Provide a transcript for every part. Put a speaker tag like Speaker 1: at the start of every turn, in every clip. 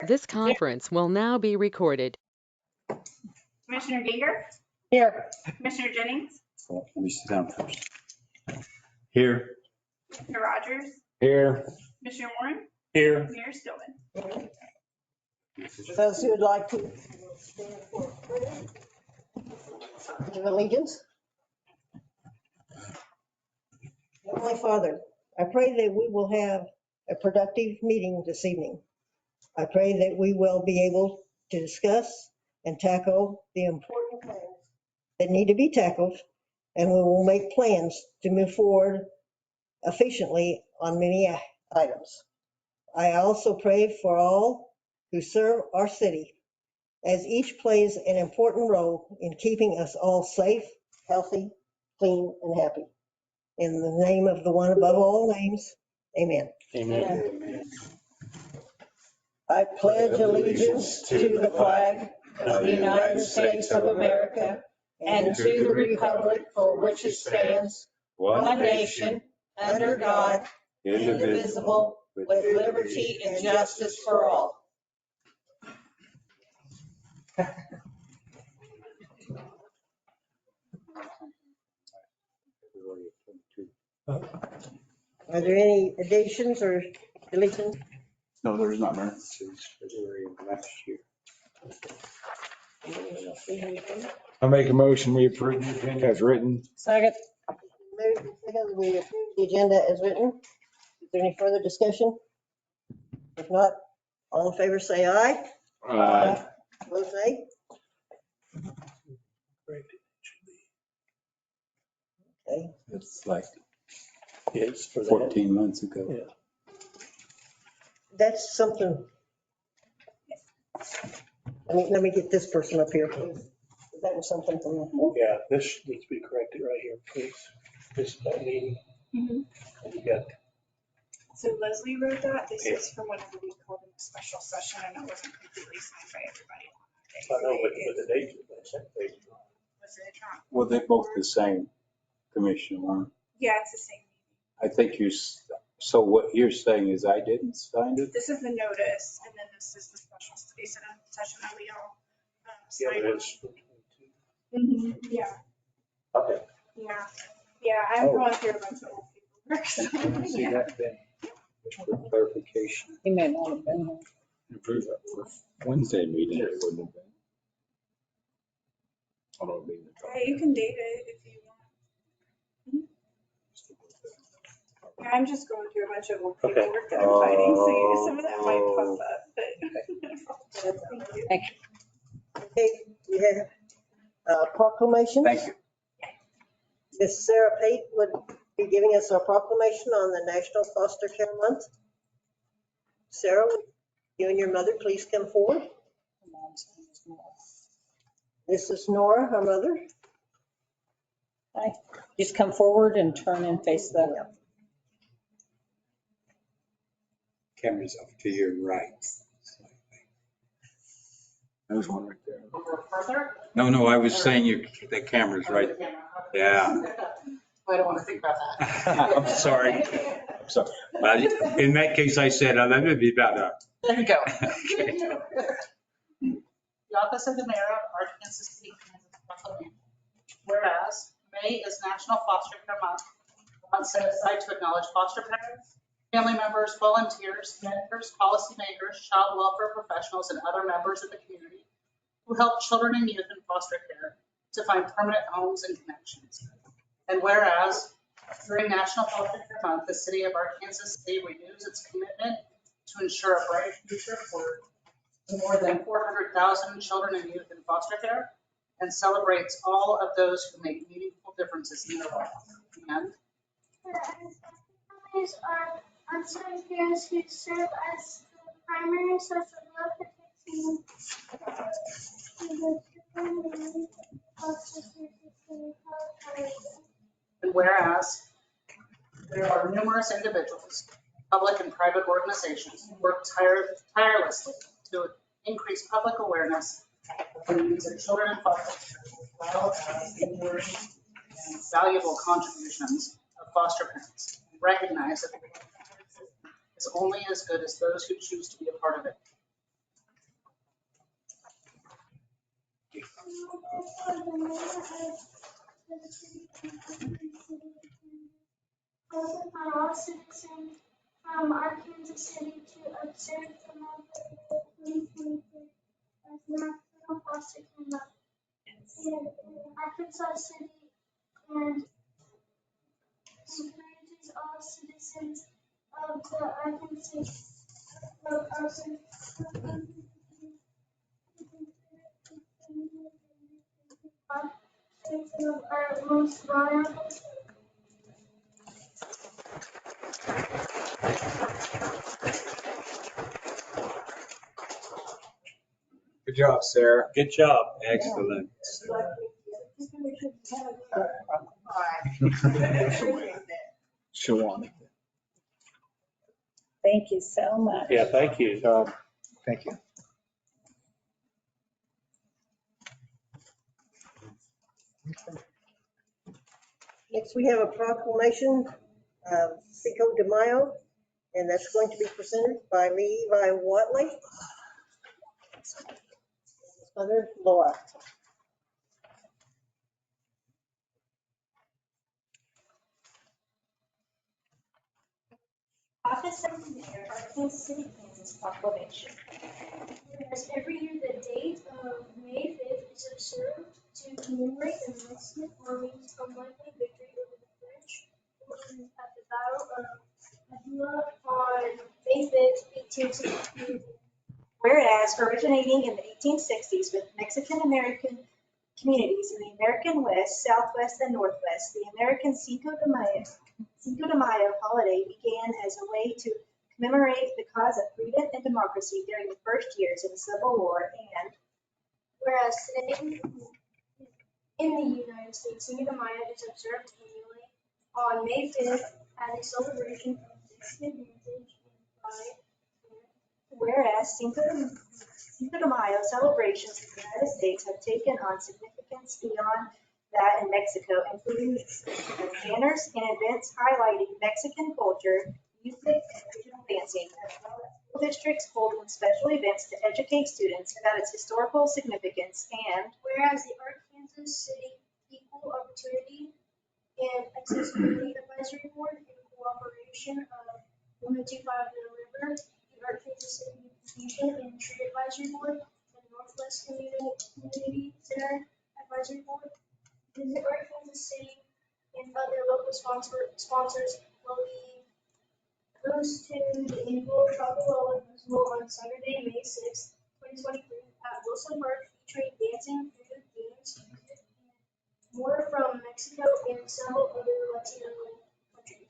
Speaker 1: This conference will now be recorded.
Speaker 2: Commissioner Giger,
Speaker 3: Here.
Speaker 2: Commissioner Jennings,
Speaker 4: Let me sit down first. Here.
Speaker 2: Commissioner Rogers,
Speaker 4: Here.
Speaker 2: Commissioner Warren,
Speaker 4: Here.
Speaker 2: Mayor Stillman.
Speaker 3: Those who would like to stand for pledge of allegiance. Heavenly Father, I pray that we will have a productive meeting this evening. I pray that we will be able to discuss and tackle the important things that need to be tackled, and we will make plans to move forward efficiently on many items. I also pray for all who serve our city, as each plays an important role in keeping us all safe, healthy, clean, and happy. In the name of the one above all names, amen.
Speaker 4: Amen.
Speaker 3: I pledge allegiance to the flag of the United States of America and to the republic for which it stands, one nation, under God, indivisible, with liberty and justice for all. Are there any additions or deletions?
Speaker 4: No, there's not, Mayor. Since February of last year.
Speaker 5: I make a motion, we approve the agenda as written.
Speaker 3: Second. Moved and seconded, we approve the agenda as written. Is there any further discussion? If not, all in favor say aye. Opposed, nay. Okay.
Speaker 4: It's like 14 months ago.
Speaker 3: That's something. Let me get this person up here. That was something from.
Speaker 6: Yeah, this needs to be corrected right here, please. This is that meeting.
Speaker 2: Mhm.
Speaker 6: And you got,
Speaker 2: So Leslie wrote that. This is from whenever we called in a special session and it wasn't completely signed by everybody.
Speaker 6: I know, but the date, the same date.
Speaker 2: Was it Trump?
Speaker 4: Well, they're both the same, Commissioner Warren.
Speaker 2: Yeah, it's the same.
Speaker 4: I think so what you're saying is I didn't sign it?
Speaker 2: This is the notice and then this is the special study session that we all
Speaker 6: Yeah,
Speaker 2: signed
Speaker 6: but
Speaker 2: on.
Speaker 6: it's.
Speaker 2: Yeah,
Speaker 6: Okay.
Speaker 2: yeah. Yeah, I'm going through a bunch of old paperwork. so,
Speaker 4: See
Speaker 2: yeah.
Speaker 4: that then? Just for clarification.
Speaker 3: He may not have been.
Speaker 5: Approve that for Wednesday meeting, it wouldn't have been. I don't mean to talk.
Speaker 2: Yeah, you can date it if you want. Yeah, I'm just going through a bunch of old
Speaker 6: Okay.
Speaker 2: paperwork that I'm finding, so some of that might pop up, but. Thank you.
Speaker 3: Okay, we have proclamation.
Speaker 4: Thank you.
Speaker 3: Miss Sarah Pate would be giving us a proclamation on the National Foster Care Month. Sarah, would you and your mother please come forward? This is Nora, her mother.
Speaker 7: Hi. Just come forward and turn and face the.
Speaker 4: Camera's off to your right.
Speaker 5: There's one right there.
Speaker 4: No, I was saying the camera's right. Yeah.
Speaker 7: I don't want to think about that.
Speaker 4: I'm sorry. I'm sorry. In that case, I said, let me be better.
Speaker 7: There you go.
Speaker 4: Okay.
Speaker 7: The Office of the Mayor of Arkansas City, Kansas proclamation. Whereas May is National Foster Care Month, a month set aside to acknowledge foster parents, family members, volunteers, mentors, policymakers, child welfare professionals, and other members of the community who help children and youth in foster care to find permanent homes and connections. And whereas during National Foster Care Month, the city of Arkansas City renews its commitment to ensure a bright future for more than 400,000 children and youth in foster care and celebrates all of those who make meaningful differences in their lives. And
Speaker 8: Families are unsung parents who serve as the primary source of love, protection,
Speaker 7: And whereas there are numerous individuals, public and private organizations who work tirelessly to increase public awareness of the needs of children and foster care, as well as the enduring and valuable contributions of foster parents, and recognize that the work is only as good as those who choose to be a part of it.
Speaker 8: Also for all citizens from Arkansas City to observe the month of 2023 as National Foster Care Month. And Arkansas City and encourages all citizens of the Arkansas of our most vulnerable.
Speaker 5: Good job, Sarah.
Speaker 6: Good job.
Speaker 4: Excellent.
Speaker 5: Shawanda.
Speaker 9: Thank you so much.
Speaker 6: Yeah, thank you.
Speaker 5: Thank you.
Speaker 3: Next, we have a proclamation of Cinco de Mayo, and that's going to be presented by Levi Watley. His mother, Laura.
Speaker 10: Office of the Mayor, Arkansas City, Kansas proclamation.
Speaker 8: Whereas every year the date of May 5th is observed to commemorate the Mexican Army's unlikely victory over the French forces at the Battle of Padua on May 5th, 1863.
Speaker 10: Whereas originating in the 1860s with Mexican-American communities in the American West, Southwest, and Northwest, the American Cinco de Mayo holiday began as a way to commemorate the cause of freedom and democracy during the first years of the Civil War, and
Speaker 8: Whereas today in the United States, Cinco de Mayo is observed annually on May 5th as a celebration of Mexican heritage and pride.
Speaker 10: whereas Cinco de Mayo celebrations in the United States have taken on significance beyond that in Mexico, including banners and events highlighting Mexican culture, music, and regional dancing, as well as school districts holding special events to educate students about its historical significance, and
Speaker 8: Whereas the Arkansas City Equal Opportunity and Accessibility Advisory Board, in cooperation of 125 Middle River, the Arkansas City Beautification and Tree Advisory Board, and Northwest Community Center Advisory Board, visit Arkansas City and other local sponsors will be host to the annual Tropicola Festival on Saturday, May 6, 2023 at Wilson Park, featuring dancing, food, games, music, and more from Mexico and several other Latino countries.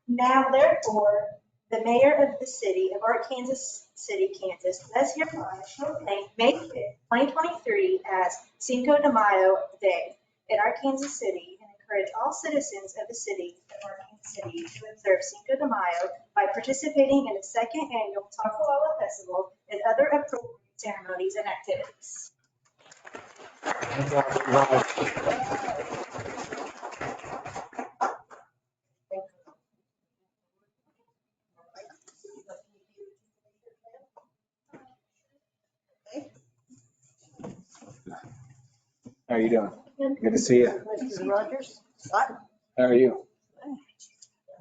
Speaker 10: now therefore, the mayor of the city of Arkansas City, Kansas, does hereby proclaim May 5th, 2023 as Cinco de Mayo Day in Arkansas City and encourage all citizens of the city of Arkansas City to observe Cinco de Mayo by participating in the second annual Tacoala Festival and other appropriate ceremonies and activities.
Speaker 5: How are you doing? Good to see you.
Speaker 3: Mr. Rogers, Scott,
Speaker 5: How are you?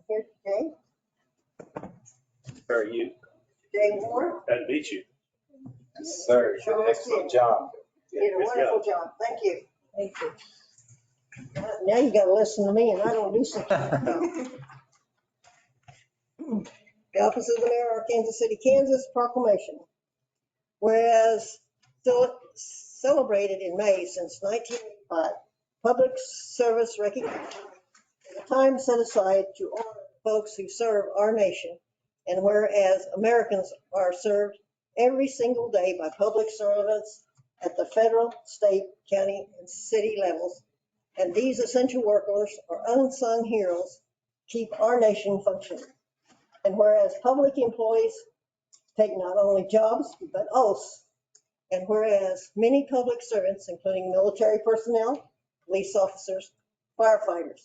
Speaker 3: here today.
Speaker 6: How are you?
Speaker 3: Jay Moore,
Speaker 6: Glad to meet you.
Speaker 5: Yes, sir. You did an excellent job.
Speaker 3: you did a
Speaker 6: Good
Speaker 3: wonderful job. Thank you. Thank you. Now you gotta listen to me and I don't do something. The Office of the Mayor, Arkansas City, Kansas proclamation. Whereas still celebrated in May since 1985, public service recognition is a time set aside to honor folks who serve our nation. And whereas Americans are served every single day by public servants at the federal, state, county, and city levels, and these essential workers are unsung heroes, keep our nation functioning. And whereas public employees take not only jobs, but oaths. And whereas many public servants, including military personnel, police officers, firefighters,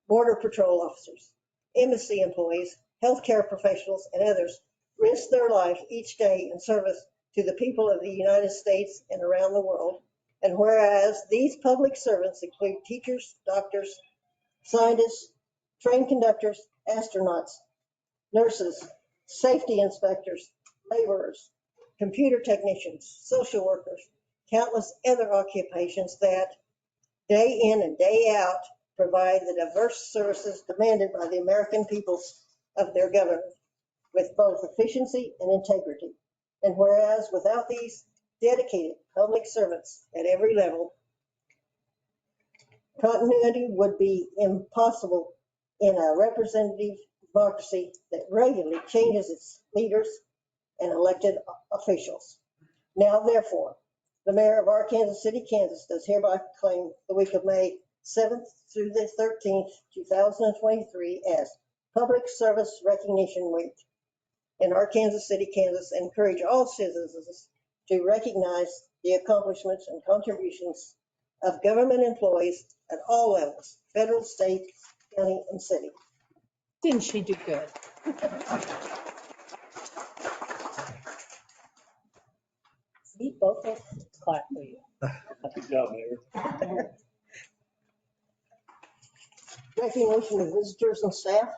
Speaker 3: border patrol officers, embassy employees, healthcare professionals, and others, risk their lives each day in service to the people of the United States and around the world. And whereas these public servants include teachers, doctors, scientists, train conductors, astronauts, nurses, safety inspectors, laborers, computer technicians, social workers, countless other occupations that day in and day out provide the diverse services demanded by the American peoples of their government with both efficiency and integrity. And whereas without these dedicated public servants at every level, continuity would be impossible in a representative democracy that regularly changes its leaders and elected officials. Now, therefore, the mayor of Arkansas City, Kansas does hereby proclaim the week of May 7th through the 13th, 2023 as Public Service Recognition Week in Arkansas City, Kansas, and encourage all citizens to recognize the accomplishments and contributions of government employees at all levels, federal, state, county, and city.
Speaker 1: Didn't she do good? See, both of us clap for you.
Speaker 6: Good job, Mayor.
Speaker 3: Recognition of visitors and staff.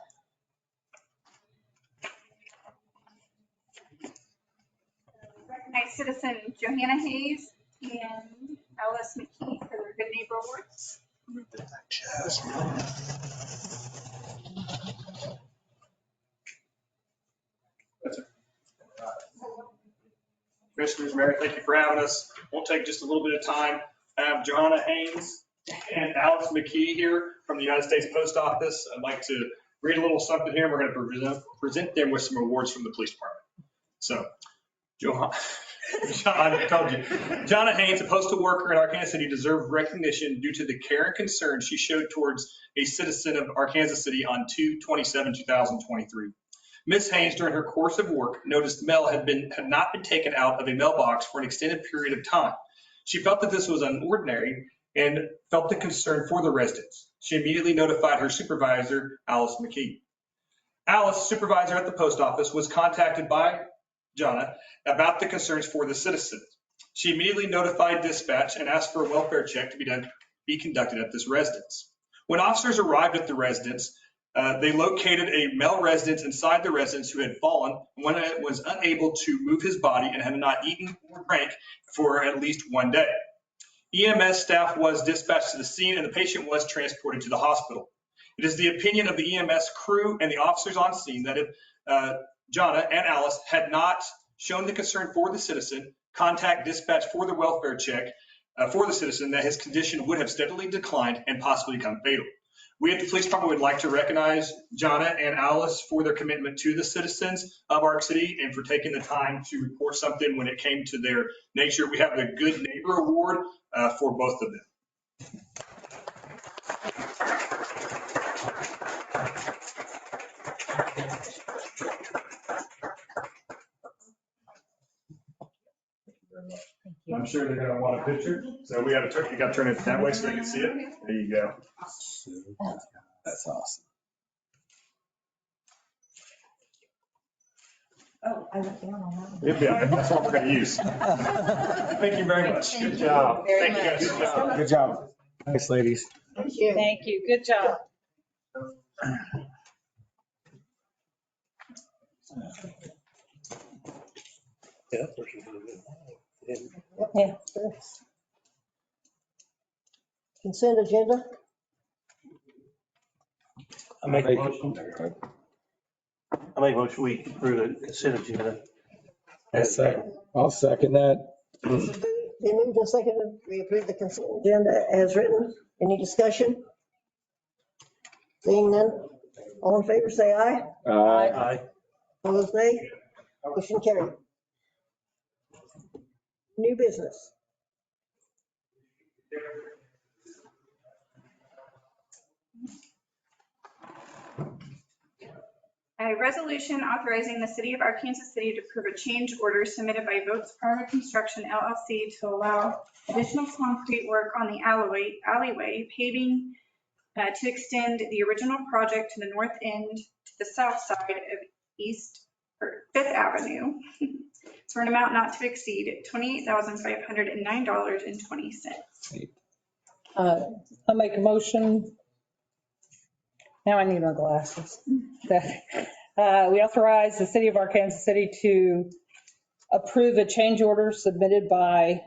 Speaker 2: Recognize citizen Johanna Hayes and Alice McKee for their Good Neighbor Awards.
Speaker 9: Commissioners, Mayor, thank you for having us. We'll take just a little bit of time. I have Johanna Haynes and Alice McKee here from the United States Post Office. I'd like to read a little something here. We're going to present them with some awards from the police department. So, I told you. Johanna Haynes, a postal worker in Arkansas City, deserved recognition due to the care and concern she showed towards a citizen of Arkansas City on 2/27/2023. Ms. Haynes, during her course of work, noticed mail had not been taken out of a mailbox for an extended period of time. She felt that this was unordinary and felt the concern for the residents. She immediately notified her supervisor, Alice McKee. Alice, supervisor at the post office, was contacted by Jonna about the concerns for the citizens. She immediately notified dispatch and asked for a welfare check to be conducted at this residence. When officers arrived at the residence, they located a male resident inside the residence who had fallen when it was unable to move his body and had not eaten or drank for at least one day. EMS staff was dispatched to the scene and the patient was transported to the hospital. It is the opinion of the EMS crew and the officers on scene that if Jonna and Alice had not shown the concern for the citizen, contact dispatch for the welfare check for the citizen, that his condition would have steadily declined and possibly become fatal. We at the police department would like to recognize Jonna and Alice for their commitment to the citizens of Ark City and for taking the time to report something when it came to their nature. We have the Good Neighbor Award for both of them. I'm sure they're going to want a picture. So we got to, you got to turn it that way so they can see it. There you go.
Speaker 5: That's awesome.
Speaker 10: Oh, I looked down on that.
Speaker 9: Yeah, that's what we're going to use. Thank you very much. Good job. Thank you guys. Good job.
Speaker 5: Good job. Thanks, ladies.
Speaker 3: Thank you.
Speaker 1: Thank you. Good job.
Speaker 6: Yeah, that person's really good.
Speaker 3: Yeah, sure. Consent agenda.
Speaker 6: I make a motion we approve the consent agenda.
Speaker 5: I'll second that.
Speaker 3: Been moved and seconded, we approve the consent agenda as written. Any discussion? Seeing none, all in favor, say aye.
Speaker 6: Aye.
Speaker 3: Opposed, nay. Motion carried. New business.
Speaker 2: A resolution authorizing the city of Arkansas City to approve a change order submitted by Votes Private Construction LLC to allow additional concrete work on the alleyway paving to extend the original project to the north end to the south side of Fifth Avenue for an amount not to exceed $28,509.20.
Speaker 1: I'll make a motion. Now I need my glasses. We authorize the city of Arkansas City to approve a change order submitted by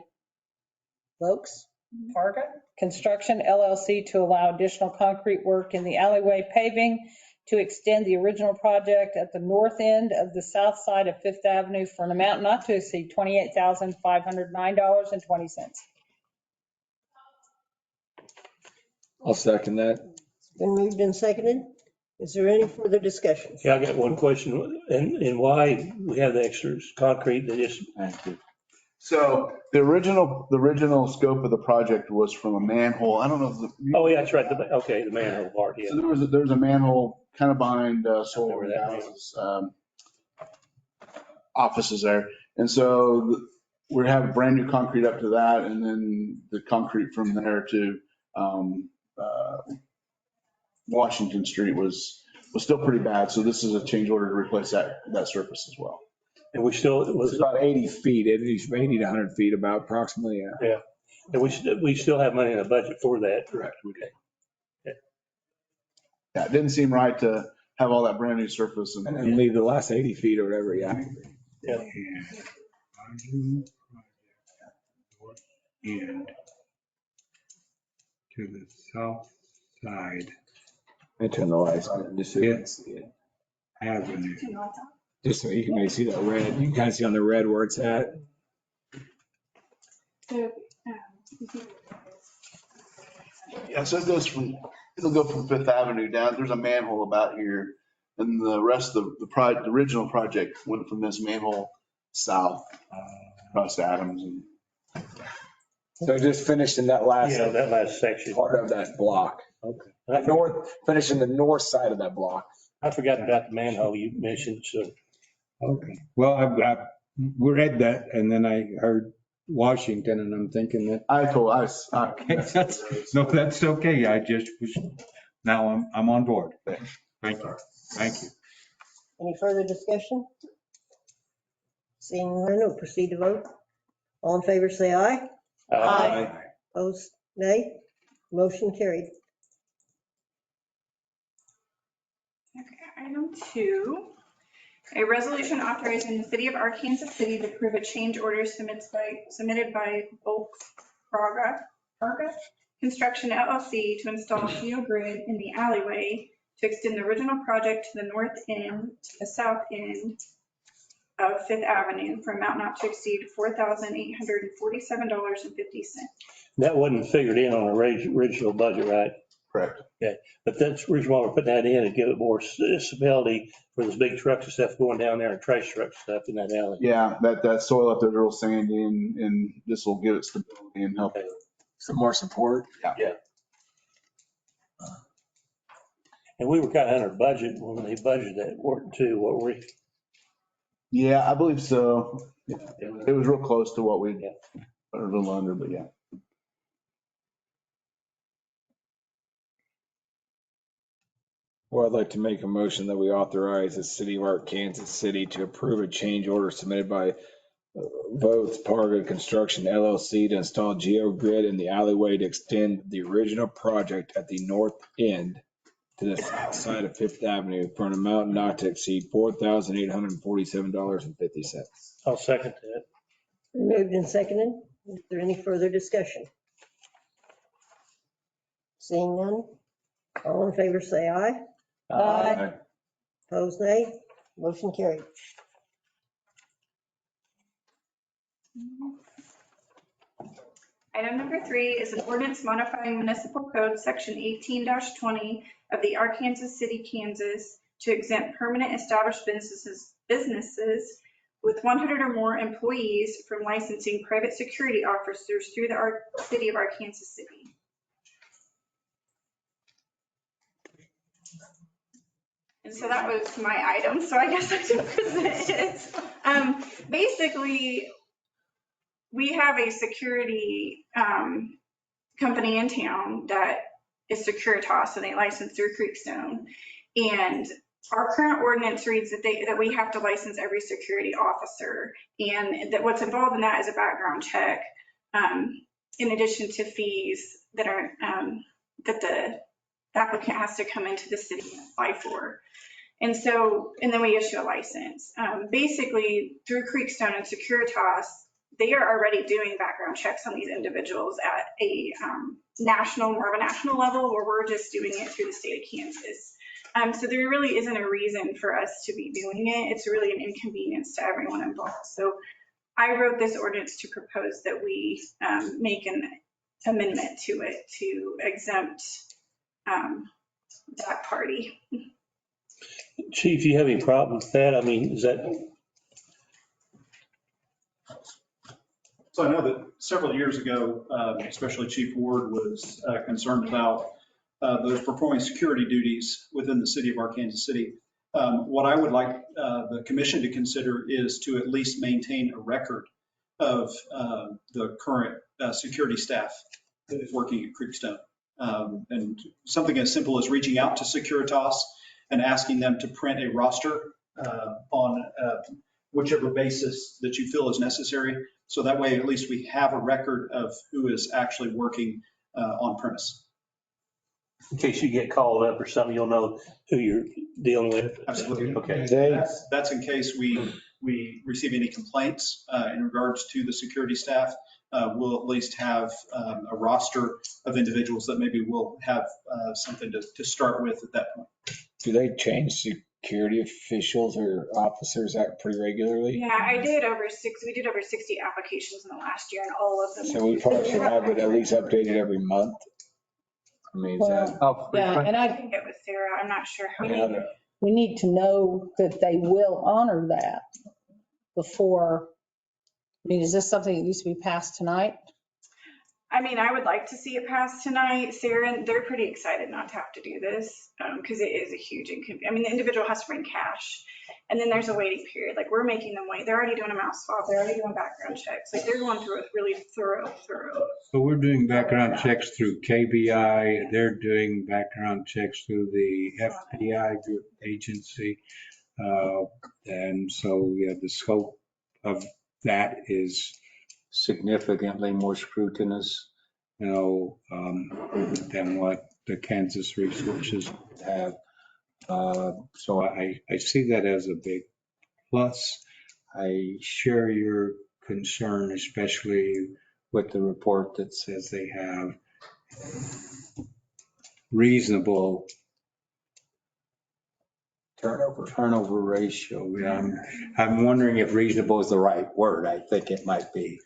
Speaker 1: Volks Parga Construction LLC to allow additional concrete work in the alleyway paving to extend the original project at the north end of the south side of Fifth Avenue for an amount not to exceed $28,509.20.
Speaker 5: I'll second that.
Speaker 3: Been moved and seconded. Is there any further discussion?
Speaker 6: Yeah, I got one question, and why we have the extras concrete that is,
Speaker 5: Thank you.
Speaker 11: So the original scope of the project was from a manhole. I don't know if the.
Speaker 6: oh, yeah, that's right, the manhole part, yeah.
Speaker 11: So there's a manhole kind of behind Soul
Speaker 6: Remember that, yeah.
Speaker 11: Dallas's offices there. And so we have brand new concrete up to that, and then the concrete from there to Washington Street was still pretty bad. So this is a change order to replace that surface as well.
Speaker 6: And we still, it
Speaker 5: It's
Speaker 6: was,
Speaker 5: about 80 feet, 80 to 100 feet about approximately.
Speaker 6: and we still have money in the budget for that.
Speaker 11: Correct. Yeah, it didn't seem right to have all that brand new surface and
Speaker 5: And leave the last 80 feet or whatever, yeah.
Speaker 6: Yeah.
Speaker 4: And to the south side
Speaker 5: I turn the lights on just so you can see it.
Speaker 4: avenue.
Speaker 5: Just so you can maybe see that red. You can kind of see on the red where it's at.
Speaker 11: yeah, so it'll go from Fifth Avenue down. There's a manhole about here. And the rest of the original project went from this manhole south across Adams. And
Speaker 5: So just finished in that last
Speaker 6: Yeah, that last section.
Speaker 5: part of that block.
Speaker 6: Okay.
Speaker 5: Finishing the north side of that block.
Speaker 6: I forgot about the manhole you mentioned, so.
Speaker 4: Okay, well, I read that and then I heard Washington and I'm thinking that, okay, no, that's okay. I just was, now I'm on board. Thank you. Thank you.
Speaker 3: Any further discussion? Seeing none, we'll proceed to vote. All in favor, say aye.
Speaker 6: Aye.
Speaker 3: Opposed, nay. Motion carried.
Speaker 2: Okay, item 2, a resolution authorizing the city of Arkansas City to approve a change order submitted by Volks Parga Construction LLC to install GeoGrid in the alleyway to extend the original project to the north end to the south end of Fifth Avenue for amount not to exceed $4,847.50.
Speaker 6: That wasn't figured in on the original budget, right?
Speaker 11: correct.
Speaker 6: But that's the reason why we're putting that in, to give it more stability for those big trucks and stuff going down there and trash truck stuff in that alley.
Speaker 11: Yeah, that soil up there is real sandy and this will give it stability and help.
Speaker 5: Some more support.
Speaker 6: And we were kind of under budget when they budgeted that work too, what were we?
Speaker 11: Yeah, I believe so. Yeah, it was real close to what we, or a little under, but yeah.
Speaker 5: Well, I'd like to make a motion that we authorize the city of Arkansas City to approve a change order submitted by Votes Parga Construction LLC to install GeoGrid in the alleyway to extend the original project at the north end to the south side of Fifth Avenue for an amount not to exceed $4,847.50.
Speaker 6: I'll second that.
Speaker 3: Moved and seconded. Is there any further discussion? Seeing none, all in favor say aye.
Speaker 1: Aye.
Speaker 3: Opposed, nay. Motion carried.
Speaker 2: Item number 3 is an ordinance modifying municipal code section 18-20 of the Arkansas City, Kansas to exempt permanent established businesses with 100 or more employees from licensing private security officers through the city of Arkansas City. And so that was my item, so I guess I should present it. Basically, we have a security company in town that is Securitas, and they license through Creekstone. And Our current ordinance reads that we have to license every security officer, and that what's involved in that is a background check, in addition to fees that are, that the applicant has to come into the city and apply for. And then we issue a license. Basically, through Creekstone and Securitas, they are already doing background checks on these individuals at a more of a national level, where we're just doing it through the state of Kansas. So there really isn't a reason for us to be doing it. It's really an inconvenience to everyone involved. So I wrote this ordinance to propose that we make an amendment to it to exempt that party.
Speaker 6: Chief, you have any problem with that? I mean, is that,
Speaker 9: So I know that several years ago, especially Chief Ward was concerned about those performing security duties within the city of Arkansas City. What I would like the commission to consider is to at least maintain a record of the current security staff that is working at Creekstone. And something as simple as reaching out to Securitas and asking them to print a roster on whichever basis that you feel is necessary. So that way, at least we have a record of who is actually working on premise.
Speaker 6: in case you get called up or something, you'll know who you're dealing with?
Speaker 9: Absolutely.
Speaker 6: Okay.
Speaker 9: That's in case we receive any complaints in regards to the security staff. We'll at least have a roster of individuals that maybe we'll have something to start with at that point.
Speaker 5: Do they change security officials or officers out pretty regularly?
Speaker 2: Yeah, we did over 60 applications in the last year, and all of them.
Speaker 5: So we probably should have it at least updated every month. I mean, is that?
Speaker 1: Yeah, and
Speaker 2: I think it was Sarah, I'm not sure how many.
Speaker 1: we need to know that they will honor that before. I mean, is this something that needs to be passed tonight?
Speaker 2: I mean, I would like to see it passed tonight. Sarah, they're pretty excited not to have to do this because it is a huge inconvenience. I mean, the individual has to bring cash, and then there's a waiting period. Like, we're making them wait. They're already doing a mouse swab. They're already doing background checks. Like, they're going through a really thorough.
Speaker 4: So we're doing background checks through KBI. They're doing background checks through the FBI group agency. And so, yeah, the scope of that is significantly more scrutinous, than what the Kansas resources have. So I see that as a big plus. I share your concern, especially with the report that says they have reasonable turnover ratio. I'm wondering if reasonable is the right word. I think it might be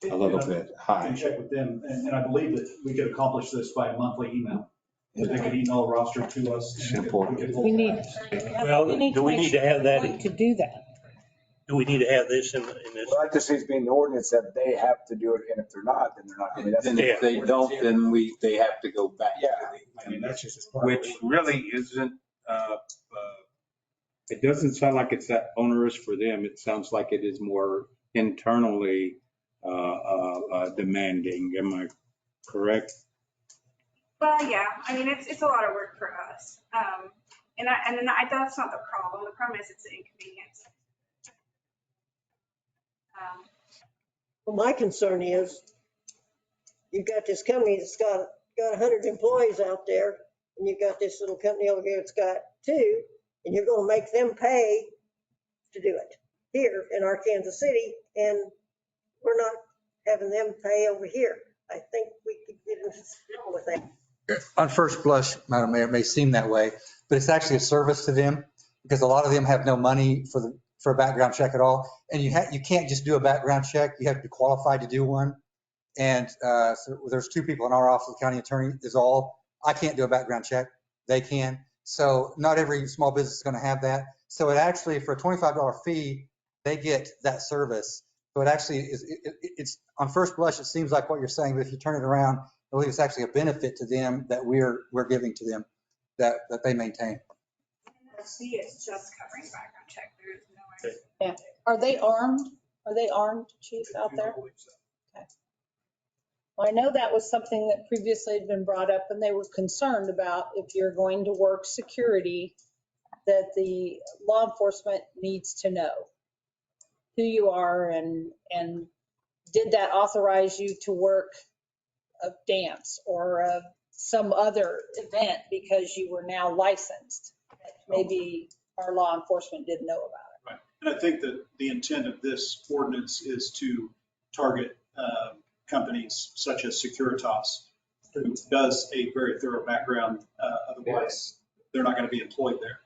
Speaker 4: a little bit
Speaker 9: I
Speaker 4: high.
Speaker 9: can check with them, and I believe that we could accomplish this by a monthly email. If they could email a roster to us.
Speaker 4: Simple.
Speaker 1: We need.
Speaker 6: Well, do we need to have that?
Speaker 1: To do that.
Speaker 6: Do we need to have this in this?
Speaker 5: Well, that just seems to be in the ordinance that they have to do it, and if they're not, then they're not. I mean, that's.
Speaker 4: And if they don't, then they have to go back.
Speaker 5: Yeah.
Speaker 4: I mean, that's just, which really isn't, it doesn't sound like it's that onerous for them. It sounds like it is more internally demanding. Am I correct?
Speaker 2: Well, yeah, I mean, it's a lot of work for us. And that's not the problem. The problem is it's an inconvenience.
Speaker 3: Well, my concern is you've got this company that's got 100 employees out there, and you've got this little company over here that's got 2, and you're going to make them pay to do it here in Arkansas City, and we're not having them pay over here. I think we could get in trouble with that.
Speaker 12: On first blush, Madam Mayor, it may seem that way, but it's actually a service to them because a lot of them have no money for a background check at all. And you can't just do a background check. You have to be qualified to do one. And so there's 2 people in our office, the county attorney is all. I can't do a background check. They can. So not every small business is going to have that. So it actually, for a $25 fee, they get that service. So it actually is, it's on first blush, it seems like what you're saying, but if you turn it around, I believe it's actually a benefit to them that we're giving to them that they maintain.
Speaker 2: The fee is just covering background check. There is no way.
Speaker 1: Yeah. Are they armed? Are they armed, Chief, out there? Okay. Well, I know that was something that previously had been brought up, and they were concerned about if you're going to work security, that the law enforcement needs to know who you are and did that authorize you to work a dance or some other event because you were now licensed? That maybe our law enforcement didn't know about it.
Speaker 13: Right. And I think that the intent of this ordinance is to target companies such as Securitas, who does a very thorough background. Otherwise, they're not going to be employed there.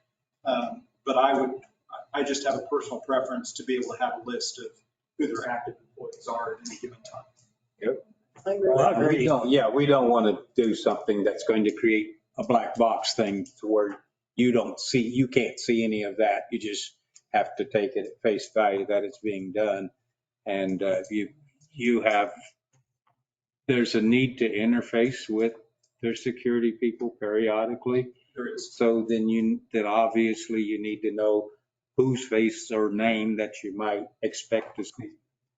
Speaker 13: But I just have a personal preference to be able to have a list of who their active employees are at any given time.
Speaker 4: Yep.
Speaker 6: Well, I agree.
Speaker 4: We don't want to do something that's going to create a black box thing to where you can't see any of that. You just have to take it at face value that it's being done. And there's a need to interface with their security people periodically.
Speaker 13: There is.
Speaker 4: So then obviously you need to know whose face or name that you might expect to see.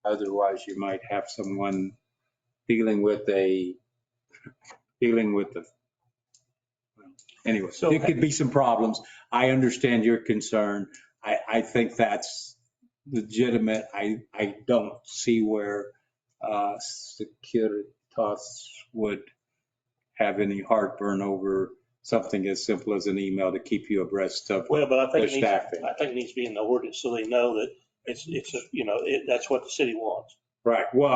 Speaker 4: Otherwise, you might have someone dealing with anyway,
Speaker 6: So-
Speaker 4: there could be some problems. I understand your concern. I think that's legitimate. I don't see where Securitas would have any heartburn over something as simple as an email to keep you abreast of
Speaker 6: Well, but I
Speaker 4: their
Speaker 6: think
Speaker 4: staffing.
Speaker 6: it needs to be in the ordinance so they know that that's what the city wants.
Speaker 4: Right. Well,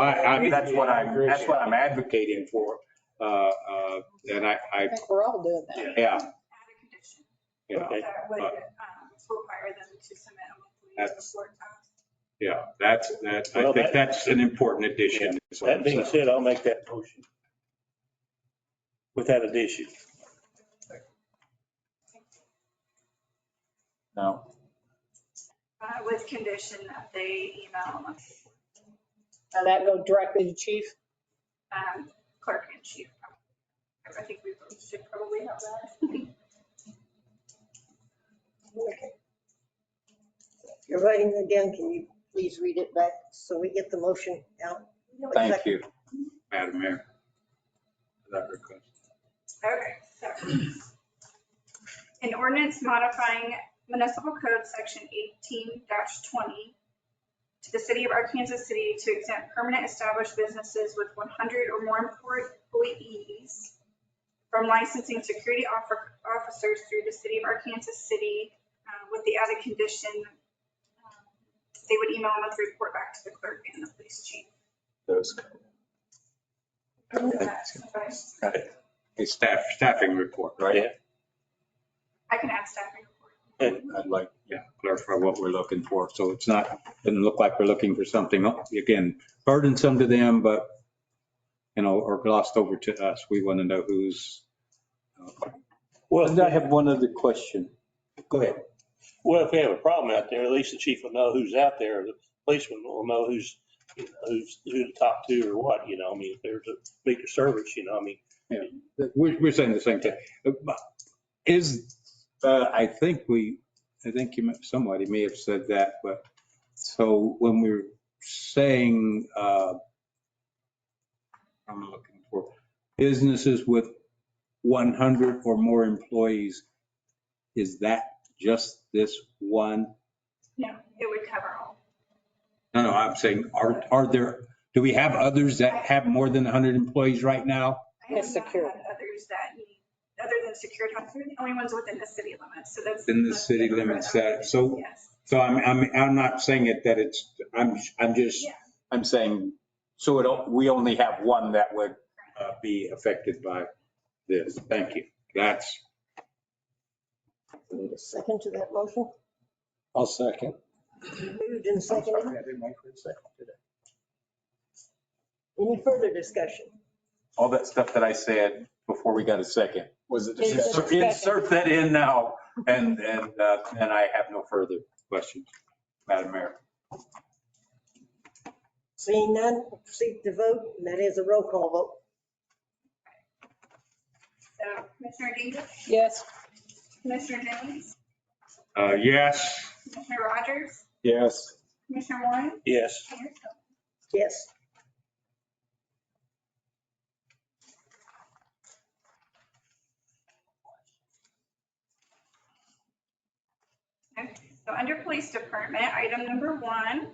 Speaker 4: that's what I'm advocating for. And
Speaker 1: I think we're all doing that.
Speaker 4: yeah.
Speaker 2: Add a condition
Speaker 4: Yeah.
Speaker 2: that would require them to submit a monthly report to us.
Speaker 4: Yeah, I think that's an important addition. is what
Speaker 6: That
Speaker 4: I'm
Speaker 6: being
Speaker 4: saying.
Speaker 6: said, I'll make that motion with that addition.
Speaker 4: No.
Speaker 2: With condition that they email them,
Speaker 1: Now that go directly to chief?
Speaker 2: clerk and chief. I think we both should probably have that.
Speaker 3: Okay. If you're writing it down, can you please read it back so we get the motion out?
Speaker 4: Thank you, Madam Mayor, for that request.
Speaker 2: Okay, so an ordinance modifying municipal code section 18-20 to the city of Arkansas City to exempt permanent established businesses with 100 or more employees from licensing security officers through the city of Arkansas City with the added condition they would email a monthly report back to the clerk and the police chief.
Speaker 4: Those. A staffing report, right?
Speaker 6: Yeah.
Speaker 2: I can add staffing report.
Speaker 4: I'd like, clarify what we're looking for. So it's doesn't look like we're looking for something, again, burdensome to them, but, or glossed over to us. We want to know who's.
Speaker 6: Well,
Speaker 4: I have one other question. Go ahead.
Speaker 6: well, if we have a problem out there, at least the chief will know who's out there. The policeman will know who to talk to or what, I mean, if there's a big disturbance, I mean.
Speaker 4: Yeah, we're saying the same thing. Somebody may have said that, but so when we're saying, I'm looking for businesses with 100 or more employees, is that just this one?
Speaker 2: No, it would cover all.
Speaker 4: No, I'm saying, do we have others that have more than 100 employees right now?
Speaker 2: I have not had others that need, other than Securitas, they're the only ones within the city limits, so that's.
Speaker 4: In the city limits that, so,
Speaker 2: Yes.
Speaker 4: so I'm not saying it that it's, I'm saying, so we only have one that would be affected by this. Thank you. That's.
Speaker 3: Need a second to that motion?
Speaker 5: I'll second.
Speaker 3: Moved and seconded. Any further discussion?
Speaker 4: All that stuff that I said before we got a second.
Speaker 5: Was it
Speaker 1: Is
Speaker 5: discussion?
Speaker 1: there-
Speaker 4: Insert that in now, and I have no further questions, Madam Mayor.
Speaker 3: Seeing none, proceed to vote, and that is a roll call vote.
Speaker 2: So Commissioner Davis,
Speaker 1: Yes.
Speaker 2: Commissioner Jennings,
Speaker 4: Yes.
Speaker 2: Commissioner Rogers,
Speaker 5: Yes.
Speaker 2: Commissioner Warren,
Speaker 6: Yes.
Speaker 2: Mayor Hill.
Speaker 3: Yes.
Speaker 2: So under Police Department, item number 1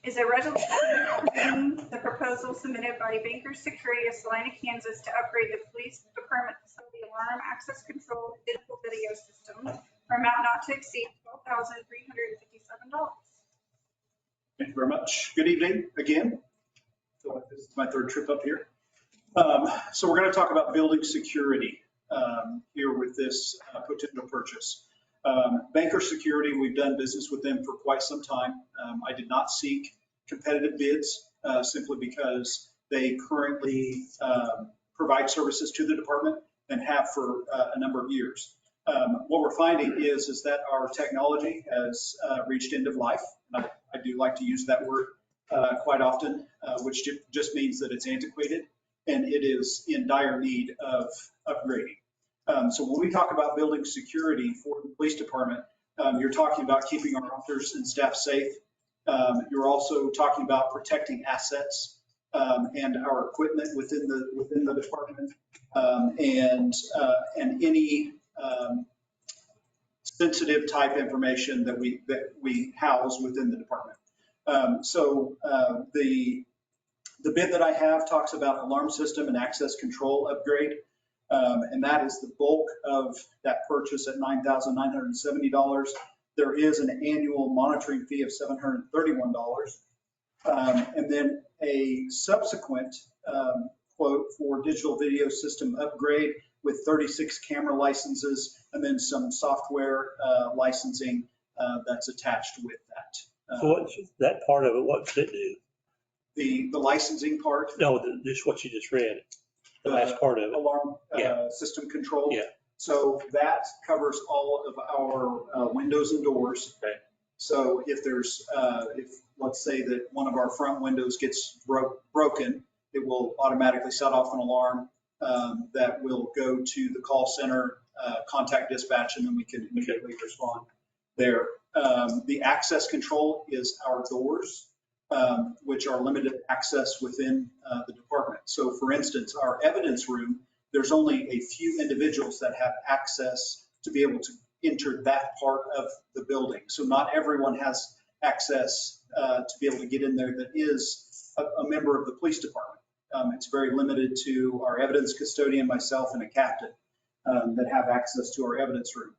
Speaker 2: is a resolution approving the proposal submitted by Banker Security of Salina, Kansas to upgrade the police department facility alarm access control digital video system for amount not to exceed $12,357.
Speaker 13: Thank you very much. Good evening again. I feel like this is my third trip up here. So we're going to talk about building security here with this potential purchase. Banker Security, we've done business with them for quite some time. I did not seek competitive bids simply because they currently provide services to the department and have for a number of years. What we're finding is that our technology has reached end of life. I do like to use that word quite often, which just means that it's antiquated and it is in dire need of upgrading. So when we talk about building security for the police department, you're talking about keeping our officers and staff safe. You're also talking about protecting assets and our equipment within the department and any sensitive type information that we house within the department. So the bid that I have talks about alarm system and access control upgrade. And that is the bulk of that purchase at $9,970. There is an annual monitoring fee of $731. And then a subsequent quote for digital video system upgrade with 36 camera licenses and then some software licensing that's attached with that.
Speaker 6: So what's that part of it, what does it do?
Speaker 13: The licensing part?
Speaker 6: No, just what you just read, the last part of it.
Speaker 13: Alarm
Speaker 6: Yeah.
Speaker 13: system control.
Speaker 6: Yeah.
Speaker 13: So that covers all of our windows and doors.
Speaker 6: Okay.
Speaker 13: So if there's, if let's say that one of our front windows gets broken, it will automatically set off an alarm that will go to the call center, contact dispatch, and then we can immediately respond there. The access control is our doors, which are limited access within the department. So for instance, our evidence room, there's only a few individuals that have access to be able to enter that part of the building. So not everyone has access to be able to get in there that is a member of the police department. It's very limited to our evidence custodian, myself, and a captain that have access to our evidence room.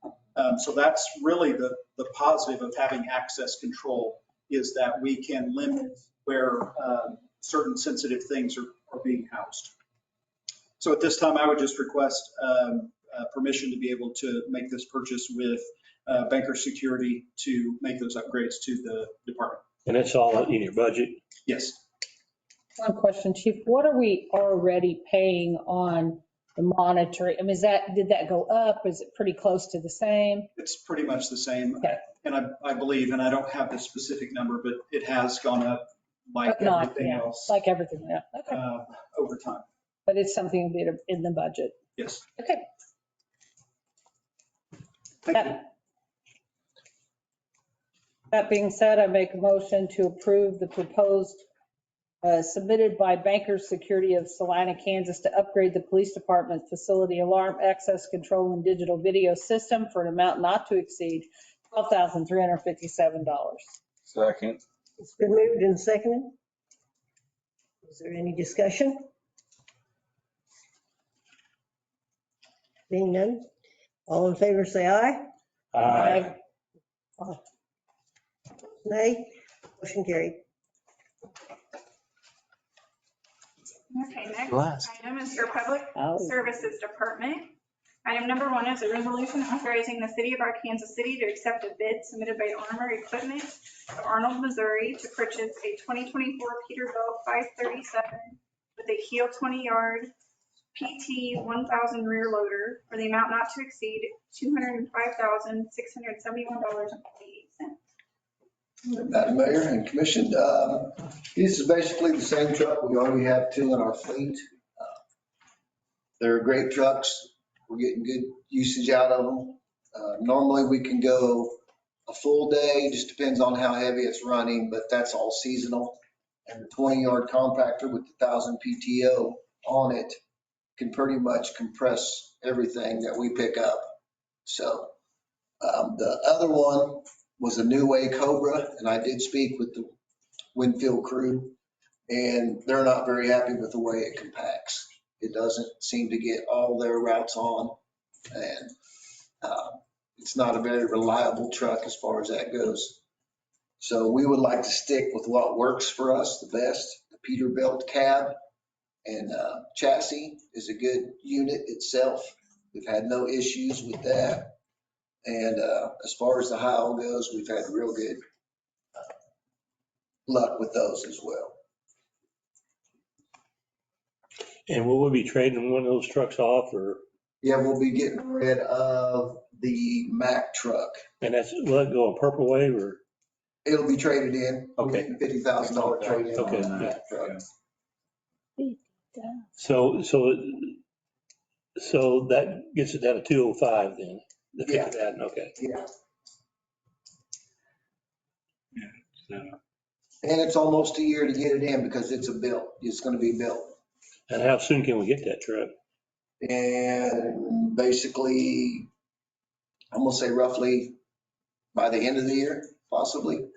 Speaker 13: So that's really the positive of having access control, is that we can limit where certain sensitive things are being housed. So at this time, I would just request permission to be able to make this purchase with Banker Security to make those upgrades to the department.
Speaker 6: And it's all in your budget?
Speaker 13: Yes.
Speaker 1: One question, Chief, what are we already paying on the monitoring? I mean, did that go up? Is it pretty close to the same?
Speaker 13: It's pretty much the same.
Speaker 1: Okay.
Speaker 13: And I believe, and I don't have the specific number, but it has gone up like
Speaker 1: But not,
Speaker 13: everything
Speaker 1: yeah,
Speaker 13: else
Speaker 1: like everything, yeah, okay.
Speaker 13: over time.
Speaker 1: But it's something to be in the budget.
Speaker 13: Yes.
Speaker 1: Okay.
Speaker 13: Thank you.
Speaker 1: That being said, I make a motion to approve the proposed submitted by Banker Security of Salina, Kansas to upgrade the police department facility alarm access control and digital video system for an amount not to exceed $12,357.
Speaker 5: Second.
Speaker 3: It's been moved and seconded. Is there any discussion? Being none, all in favor say aye.
Speaker 6: Aye.
Speaker 3: Nay, motion carried.
Speaker 2: Okay, next
Speaker 12: Last.
Speaker 2: item is your Public
Speaker 1: Oh.
Speaker 2: Services Department. Item number 1 is a resolution authorizing the city of Arkansas City to accept a bid submitted by Armor Equipment of Arnold, Missouri to purchase a 2024 Peterbilt 537 with a Keel 20-yard PT 1000 rear loader for the amount not to exceed $205,671.48.
Speaker 14: Madam Mayor and Commission, this is basically the same truck. We already have 2 in our fleet. They're great trucks. We're getting good usage out of them. Normally we can go a full day, just depends on how heavy it's running, but that's all seasonal. And the 20-yard compactor with the 1000 PTO on it can pretty much compress everything that we pick up. So the other one was a New Way Cobra, and I did speak with the Winfield crew, and they're not very happy with the way it compacts. It doesn't seem to get all their routes on, and it's not a very reliable truck as far as that goes. So we would like to stick with what works for us the best. The Peterbilt cab and chassis is a good unit itself. We've had no issues with that. And as far as the Heil goes, we've had real good luck with those as well.
Speaker 6: And will we be trading one of those trucks off or,
Speaker 14: Yeah, we'll be getting rid of the Mack truck.
Speaker 6: and will that go on Purple Wave or?
Speaker 14: It'll be traded in.
Speaker 6: Okay.
Speaker 14: $50,000 trade in
Speaker 6: Okay,
Speaker 14: on
Speaker 6: yeah.
Speaker 14: that truck.
Speaker 6: So that gets it down to 205 then? The
Speaker 14: Yeah.
Speaker 6: 50,000, okay.
Speaker 14: Yeah.
Speaker 6: So,
Speaker 14: And it's almost a year to get it in because it's going to be built.
Speaker 6: and how soon can we get that truck?
Speaker 14: And basically, I'm going to say roughly by the end of the year, possibly.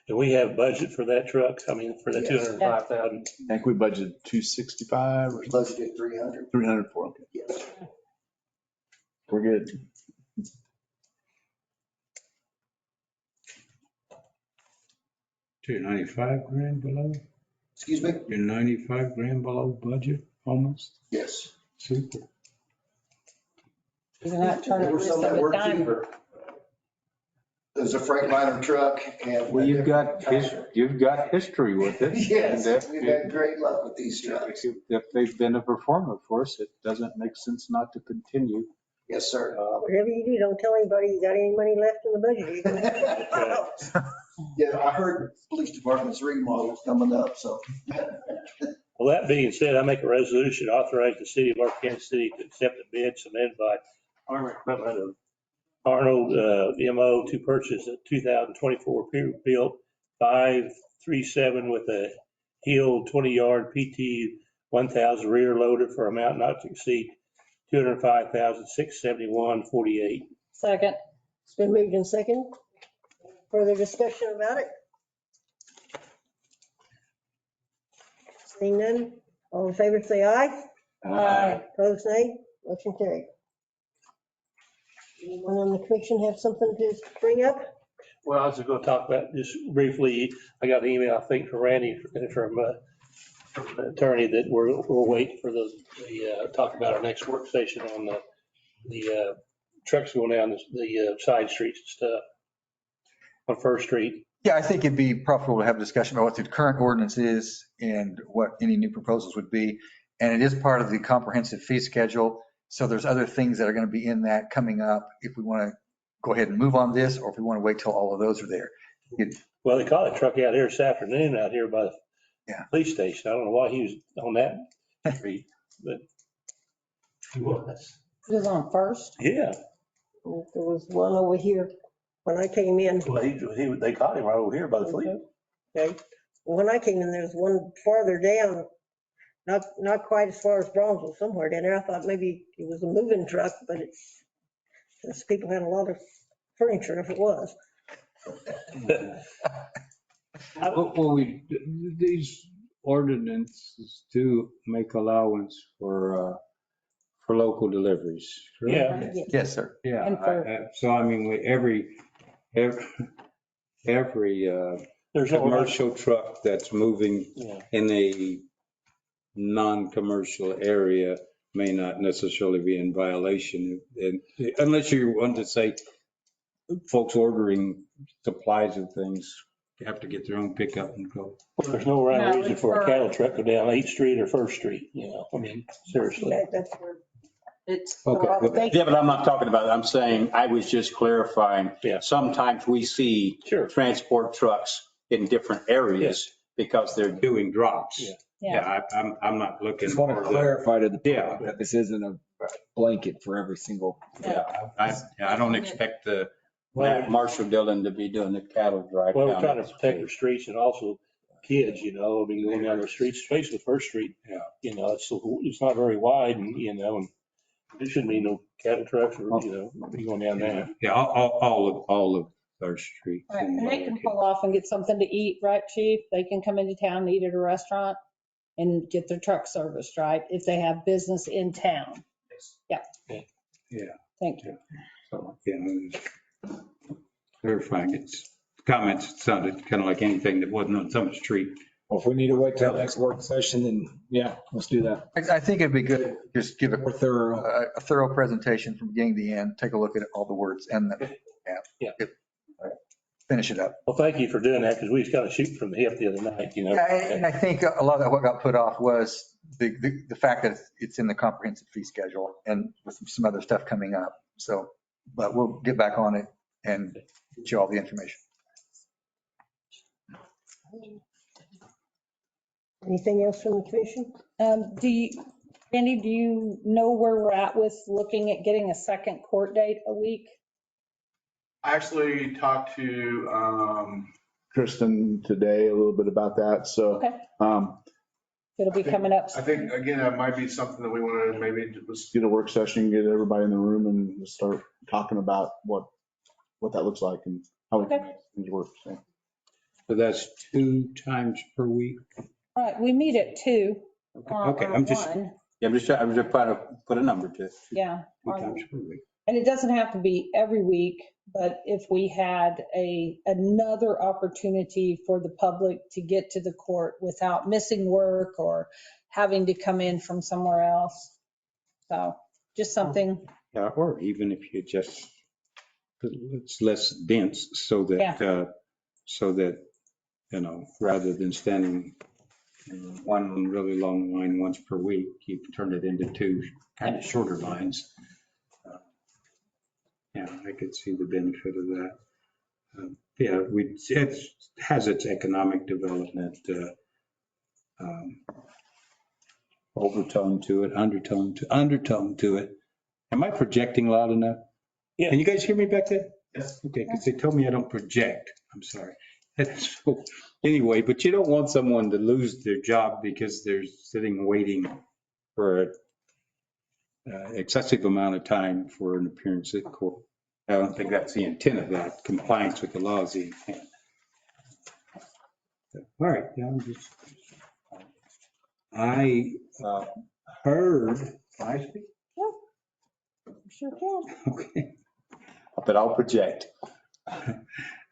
Speaker 6: Do we have budget for that truck? I mean, for the
Speaker 14: Yes.
Speaker 6: 205,000?
Speaker 11: I think we budgeted 265 or
Speaker 14: Budgeted 300.
Speaker 11: 300 for it.
Speaker 14: Yes.
Speaker 11: We're good.
Speaker 4: You're 95 grand below?
Speaker 14: Excuse me?
Speaker 4: You're 95 grand below budget almost?
Speaker 14: Yes.
Speaker 4: Super.
Speaker 1: You're not trying
Speaker 14: There
Speaker 1: to
Speaker 14: were
Speaker 1: risk
Speaker 14: some
Speaker 1: them
Speaker 14: that
Speaker 1: a
Speaker 14: were
Speaker 1: dime.
Speaker 14: cheaper. There's a Freightliner truck and.
Speaker 4: Well, you've got history with it.
Speaker 14: Yes,
Speaker 4: And
Speaker 14: we've had great luck with these trucks.
Speaker 4: if they've been a performer for us, it doesn't make sense not to continue.
Speaker 14: Yes, sir.
Speaker 3: Whatever you do, don't tell anybody you got any money left in the budget.
Speaker 14: Yeah, I heard the police department's remodel coming up, so.
Speaker 6: Well, that being said, I make a resolution to authorize the city of Arkansas City to accept the bid submitted by Armored Equipment of Arnold MO to purchase a 2024 Peterbilt 537 with a heel 20-yard PT 1000 rear loader for amount not to exceed $205,671.48.
Speaker 1: Second.
Speaker 3: It's been moved in second. Further discussion about it? Seeing none, all in favor say aye.
Speaker 1: Aye.
Speaker 3: Opposed, nay. Motion carried. Anyone on the commission have something to bring up?
Speaker 6: Well, I was going to talk about just briefly, I got an email, I think, from Randy, from the attorney that we're waiting for the talk about our next work session on the trucks going down the side streets and stuff on First Street.
Speaker 12: Yeah, I think it'd be profitable to have a discussion about what the current ordinance is and what any new proposals would be. And it is part of the comprehensive fee schedule. So there's other things that are going to be in that coming up if we want to go ahead and move on this, or if we want to wait till all of those are there.
Speaker 6: Well, they caught a truck out here this afternoon out here by the
Speaker 12: Yeah.
Speaker 6: police station. I don't know why he was on that street, but he was.
Speaker 1: It was on First.
Speaker 6: Yeah,
Speaker 3: There was one over here when I came in.
Speaker 6: well, they caught him right over here by the fleet.
Speaker 3: Okay. When I came in, there was one farther down, not quite as far as Bronzeville, somewhere down there. I thought maybe it was a moving truck, but since people had a lot of furniture if it was.
Speaker 4: Well, these ordinances do make allowance for local deliveries. correct?
Speaker 6: Yeah,
Speaker 12: Yes, sir.
Speaker 4: Yeah.
Speaker 1: And
Speaker 4: So I mean, every
Speaker 6: there's no
Speaker 4: commercial truck that's moving
Speaker 6: Yeah.
Speaker 4: in a non-commercial area may not necessarily be in violation. And unless you want to say folks ordering supplies and things have to get their own pickup and go.
Speaker 6: Well, there's no rhyme or
Speaker 1: No,
Speaker 6: reason
Speaker 1: it's
Speaker 6: for a
Speaker 1: for-
Speaker 6: cattle truck to go down 8th Street or First Street, I mean, seriously.
Speaker 3: That's where
Speaker 1: It's.
Speaker 4: Okay.
Speaker 15: Yeah, but I'm not talking about it. I'm saying, I was just clarifying.
Speaker 6: Yeah.
Speaker 15: Sometimes we see
Speaker 6: Sure.
Speaker 15: transport trucks in different areas because they're
Speaker 4: Doing drops.
Speaker 6: Yeah.
Speaker 4: Yeah, I'm not looking.
Speaker 5: Just want to
Speaker 4: for the-
Speaker 5: clarify to the
Speaker 4: Yeah.
Speaker 5: public that this isn't a blanket for every single.
Speaker 4: Yeah, I don't expect the
Speaker 15: Marshall Dillon to be doing the cattle drive.
Speaker 6: Well, we're
Speaker 15: down
Speaker 6: trying to
Speaker 15: there.
Speaker 6: protect our streets and also kids, I mean, going down the streets, especially First Street.
Speaker 4: Yeah.
Speaker 6: It's not very wide and, and There shouldn't be no cattle trucks or, be going down there.
Speaker 4: Yeah, all of First Street.
Speaker 1: Right, and they can pull off and get something to eat, right, chief? They can come into town and eat at a restaurant and get their truck serviced, right? If they have business in town. Yeah.
Speaker 4: Yeah.
Speaker 1: Thank you.
Speaker 4: So, clarifying its comments sounded kind of like anything that wasn't on some street.
Speaker 5: Well, if we need to wait till next work session, then yeah, let's do that.
Speaker 12: I think it'd be good, just give
Speaker 5: More thorough.
Speaker 12: a thorough presentation from beginning to end, take a look at all the words and
Speaker 6: Yeah.
Speaker 12: finish it up.
Speaker 6: Well, thank you for doing that because we just got to shoot from the hip the other night,
Speaker 12: Yeah, and I think a lot of what got put off was the fact that it's in the comprehensive fee schedule and with some other stuff coming up. So, but we'll get back on it and get you all the information.
Speaker 3: Anything else from the commission?
Speaker 1: Randy, do you know where we're at with looking at getting a second court date a week?
Speaker 11: I actually talked to Kristen today a little bit about that. So
Speaker 1: Okay. It'll be coming up.
Speaker 11: I think, again, that might be something that we want to maybe just get a work session, get everybody in the room and just start talking about what that looks like and how we can make things work.
Speaker 4: So that's 2 times per week?
Speaker 1: All right, we meet at 2.
Speaker 4: Okay, I'm just trying to put a number to it.
Speaker 1: Yeah.
Speaker 4: 2 times per week.
Speaker 1: And it doesn't have to be every week, but if we had another opportunity for the public to get to the court without missing work or having to come in from somewhere else. So just something.
Speaker 4: Yeah, or even if you just, it's less dense so that, rather than standing in one really long line once per week, you can turn it into 2 kind of shorter lines. Yeah, I could see the benefit of that. It has its economic development overtone to it, undertone to it. Am I projecting loud enough?
Speaker 6: Yeah.
Speaker 4: Can you guys hear me back there?
Speaker 11: Yes.
Speaker 4: Okay, because they told me I don't project. I'm sorry. So, anyway, but you don't want someone to lose their job because they're sitting waiting for an excessive amount of time for an appearance at court. I don't think that's the intent of that. Compliance with the law is the intent. All right. I heard, can I speak?
Speaker 1: Sure can.
Speaker 4: Okay. But I'll project.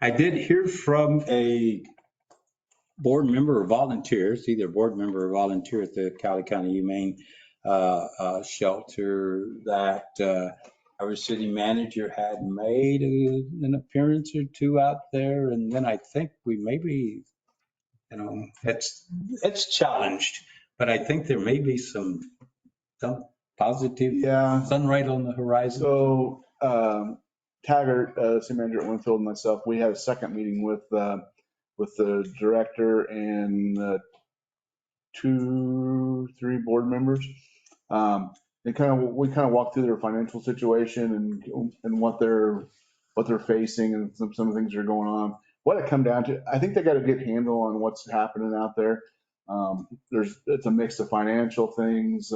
Speaker 4: I did hear from a board member or volunteers, either board member or volunteer at the Cowley County Humane Shelter, that our city manager had made an appearance or 2 out there. And then I think we maybe, it's challenged, but I think there may be some positive sunlight on the horizon.
Speaker 11: So Taggart, city manager at Winfield, and myself, we had a second meeting with the director and 2, 3 board members. We kind of walked through their financial situation and what they're facing and some of the things that are going on. What it come down to, I think they got a good handle on what's happening out there. It's a mix of financial things,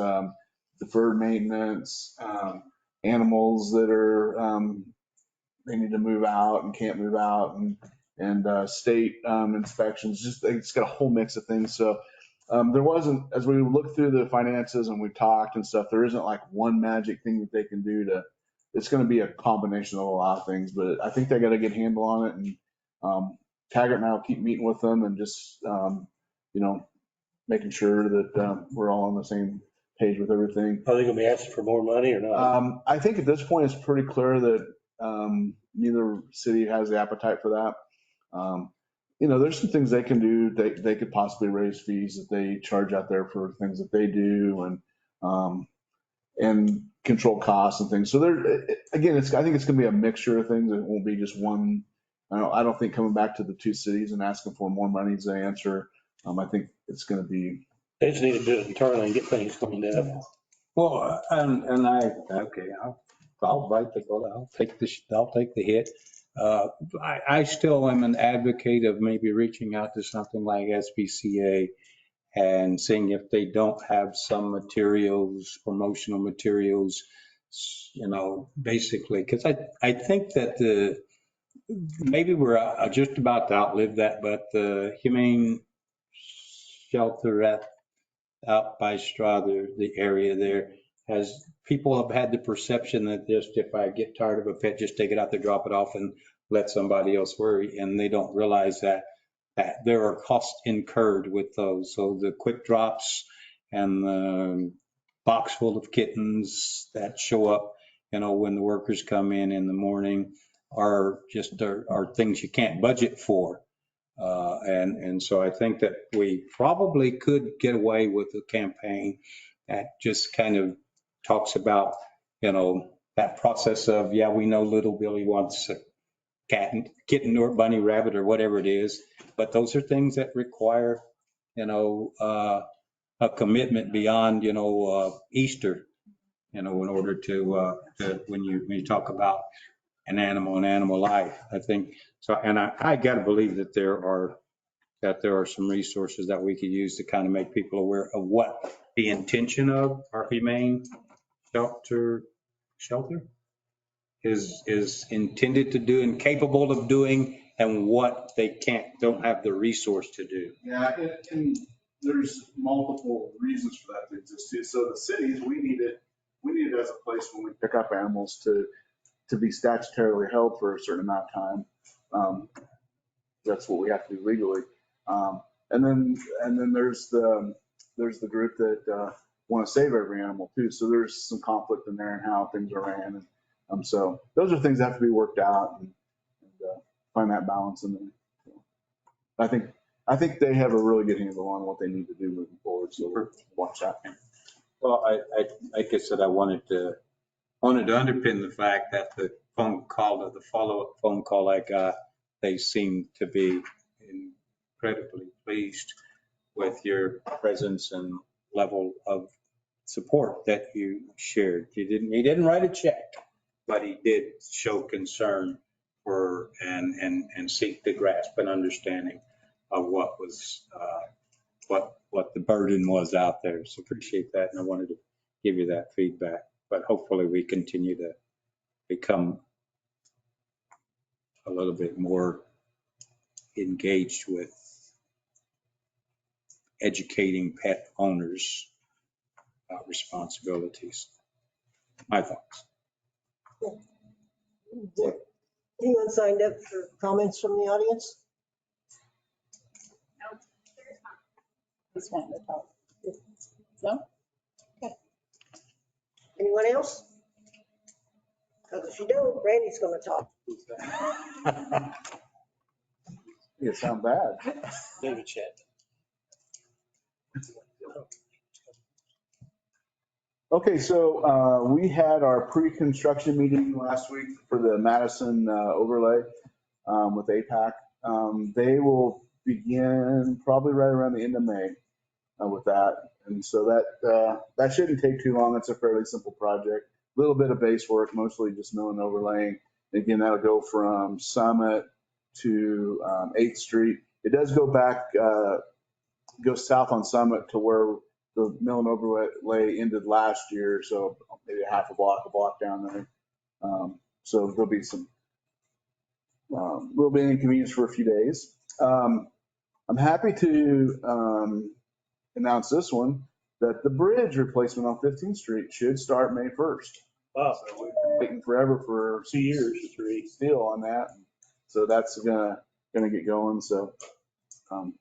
Speaker 11: deferred maintenance, animals that are they need to move out and can't move out, and state inspections. It's got a whole mix of things. So there wasn't, as we looked through the finances and we talked and stuff, there isn't like one magic thing that they can do it's going to be a combination of a lot of things, but I think they got a good handle on it. And Taggart and I will keep meeting with them and just, making sure that we're all on the same page with everything.
Speaker 6: Are they going to be asking for more money or not?
Speaker 11: I think at this point, it's pretty clear that neither city has the appetite for that. There's some things they can do. They could possibly raise fees that they charge out there for things that they do and control costs and things. So I think it's going to be a mixture of things. It won't be just one. I don't think coming back to the 2 cities and asking for more money is the answer. I think it's going to be.
Speaker 6: They just need to do it internally and get things cleaned up.
Speaker 4: Well, I'll bite the bullet. I'll take the hit. I still am an advocate of maybe reaching out to something like SPCA and seeing if they don't have some materials, promotional materials you know, basically, because I think that maybe we're just about to outlive that, but the humane shelter out by Strother, the area there, people have had the perception that just if I get tired of a pet, just take it out there, drop it off and let somebody else worry. And they don't realize that there are costs incurred with those. So the quick drops and the box full of kittens that show up, you know, when the workers come in the morning are things you can't budget for. And so I think that we probably could get away with a campaign that just kind of talks about, you know, that process of, yeah, we know little Billy wants a kitten or bunny rabbit or whatever it is, but those are things that require, you know, a commitment beyond, you know, Easter, you know, in order to when you talk about an animal life, I think so. And I got to believe that there are some resources that we could use to kind of make people aware of what the intention of our humane shelter is intended to do and capable of doing, and what they don't have the resource to do.
Speaker 11: Yeah, and there's multiple reasons for that to exist too. So the cities, we need it as a place when we pick up animals to be statutorily held for a certain amount of time. That's what we have to do legally. And then there's the group that want to save every animal too. So there's some conflict in there and how things are ran. And so those are things that have to be worked out and find that balance in there. I think they have a really good handle on what they need to do moving forward. So we're watch that.
Speaker 4: Well, like I said, I wanted to underpin the fact that the follow-up phone call I got, they seem to be incredibly pleased with your presence and level of support that you shared. He didn't write a check, but he did show concern for and seek to grasp an understanding of what was what the burden was out there. So appreciate that, and I wanted to give you that feedback. But hopefully we continue to become a little bit more engaged with educating pet owners about responsibilities. My thoughts.
Speaker 3: Anyone signed up for comments from the audience?
Speaker 1: This one, the top. No?
Speaker 3: Anyone else? Because if you don't, Randy's going to talk.
Speaker 11: You sound bad.
Speaker 6: David Chet.
Speaker 11: Okay, so we had our pre-construction meeting last week for the Madison overlay with APAC. They will begin probably right around the end of May with that. And so that shouldn't take too long. It's a fairly simple project. A little bit of base work, mostly just mill and overlaying. Again, that'll go from Summit to 8th Street. It does go back, go south on Summit to where the mill and overlay ended last year. So maybe a half a block down there. So there'll be some little bit of inconvenience for a few days. I'm happy to announce this one, that the bridge replacement on 15th Street should start May 1st.
Speaker 6: Wow.
Speaker 11: So we've been waiting forever for
Speaker 6: 2 years, 3.
Speaker 11: Still on that. So that's gonna get going. So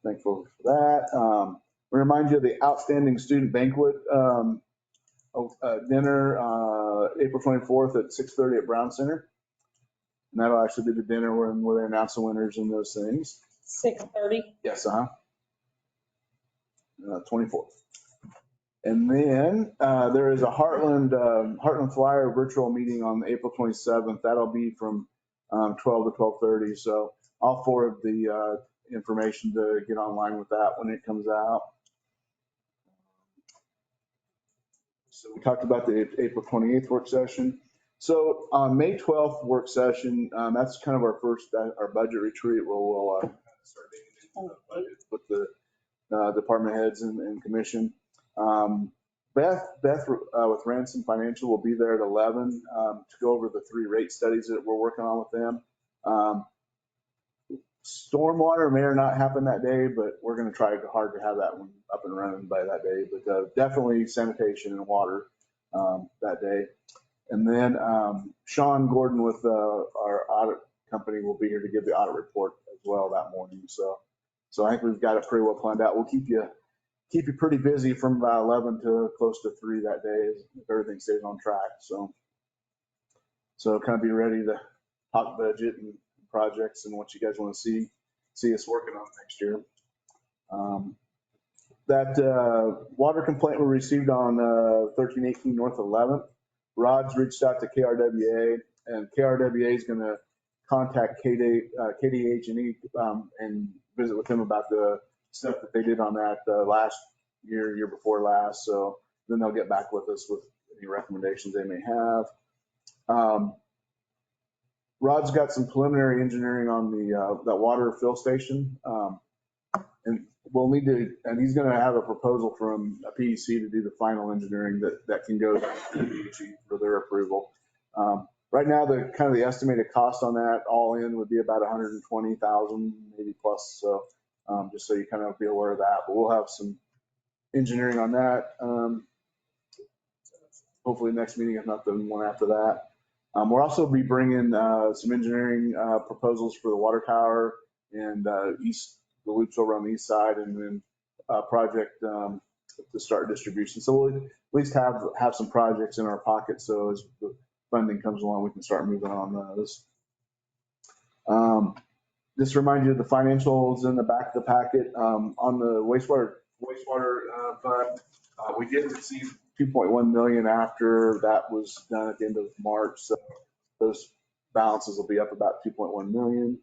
Speaker 11: thankful for that. We remind you of the outstanding student banquet dinner, April 24th at 6:30 at Brown Center. And that'll actually be the dinner where they announce the winners and those things.
Speaker 1: 6:30.
Speaker 11: Yes, 24th. And then there is a Heartland Flyer virtual meeting on April 27th. That'll be from 12 to 12:30. So I'll forward the information to get online with that when it comes out. So we talked about the April 28th work session. So on May 12th work session, that's kind of our budget retreat where we'll start digging into the budget with the department heads and commission. Beth with Ransom Financial will be there at 11 to go over the 3 rate studies that we're working on with them. Stormwater may or not happen that day, but we're going to try hard to have that one up and running by that day. But definitely sanitation and water that day. And then Sean Gordon with our audit company will be here to give the audit report as well that morning. So I think we've got it pretty well planned out. We'll keep you pretty busy from about 11 to close to 3 that day if everything stays on track. So kind of be ready to talk budget and projects and what you guys want to see us working on next year. That water complaint we received on 1318 North 11th, Rod's reached out to KRWA, and KRWA is going to contact KDH&E and visit with them about the stuff that they did on that last year before last. So then they'll get back with us with any recommendations they may have. Rod's got some preliminary engineering on that water fill station. And we'll need to, and he's going to have a proposal from a PEC to do the final engineering that can go to DHE for their approval. Right now, the estimated cost on that all in would be about 120,000, maybe plus. So just so you kind of be aware of that, but we'll have some engineering on that. Hopefully next meeting, if not the one after that. We'll also be bringing some engineering proposals for the water tower and the loops over on the east side, and then a project to start distribution. So we'll at least have some projects in our pocket. So as the funding comes along, we can start moving on those. Just to remind you, the financials in the back of the packet on the wastewater fund, we did receive 2.1 million after that was done at the end of March. So those balances will be up about 2.1 million.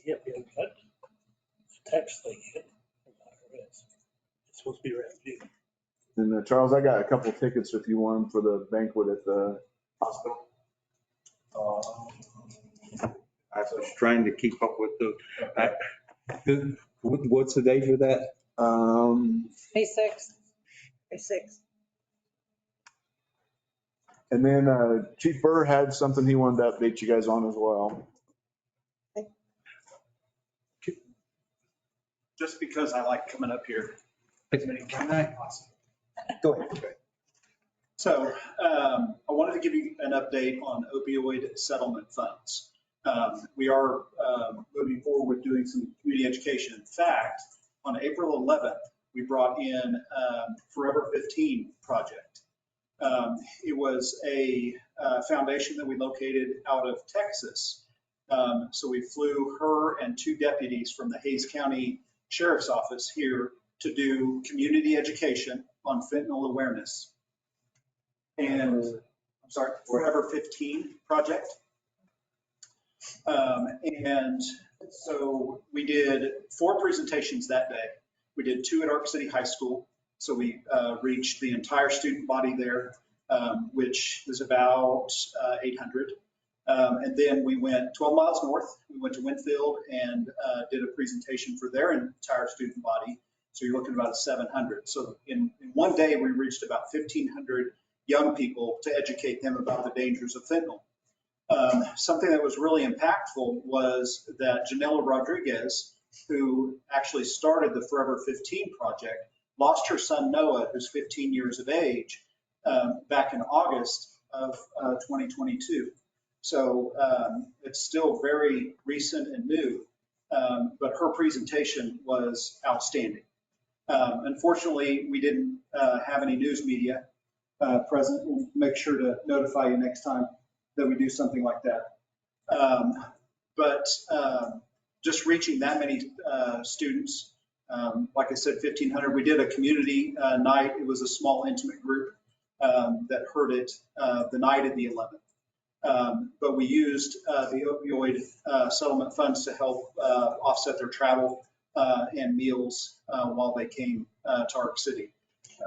Speaker 6: Yeah, tax thing. It's supposed to be around June.
Speaker 11: And Charles, I got a couple tickets if you want them for the banquet at the hospital.
Speaker 4: I was trying to keep up with what's the date for that?
Speaker 1: May 6th.
Speaker 3: May 6th.
Speaker 11: And then Chief Burr had something he wanted to update you guys on as well.
Speaker 13: Just because I like coming up here.
Speaker 4: Can I? Go ahead.
Speaker 13: So I wanted to give you an update on opioid settlement funds. We are moving forward with doing some community education. In fact, on April 11th, we brought in Forever 15 project. It was a foundation that we located out of Texas. So we flew her and 2 deputies from the Hays County Sheriff's Office here to do community education on fentanyl awareness. And I'm sorry, Forever 15 project. And so we did 4 presentations that day. We did 2 at Ark City High School. So we reached the entire student body there, which is about 800. And then we went 12 miles north. We went to Winfield and did a presentation for their entire student body. So you're looking at about 700. So in one day, we reached about 1,500 young people to educate them about the dangers of fentanyl. Something that was really impactful was that Janela Rodriguez, who actually started the Forever 15 project, lost her son Noah, who's 15 years of age, back in August of 2022. So it's still very recent and new, but her presentation was outstanding. Unfortunately, we didn't have any news media present. We'll make sure to notify you next time that we do something like that. But just reaching that many students, like I said, 1,500. We did a community night. It was a small, intimate group that heard it the night of the 11th. But we used the opioid settlement funds to help offset their travel and meals while they came to Ark City.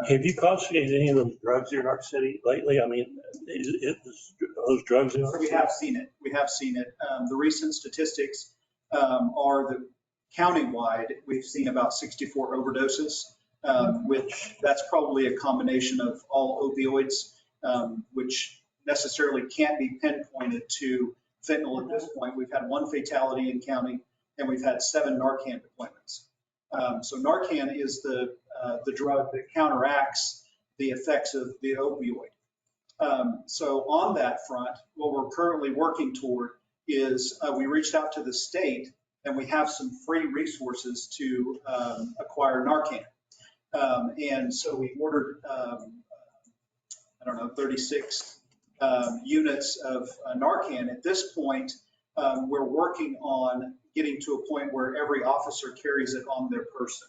Speaker 6: Have you confiscated any of those drugs here in Ark City lately? I mean, those drugs?
Speaker 13: We have seen it. We have seen it. The recent statistics are that countywide, we've seen about 64 overdoses, which that's probably a combination of all opioids, which necessarily can't be pinpointed to fentanyl at this point. We've had 1 fatality in county, and we've had 7 Narcan deployments. So Narcan is the drug that counteracts the effects of the opioid. So on that front, what we're currently working toward is we reached out to the state, and we have some free resources to acquire Narcan. And so we ordered, 36 units of Narcan. At this point, we're working on getting to a point where every officer carries it on their person.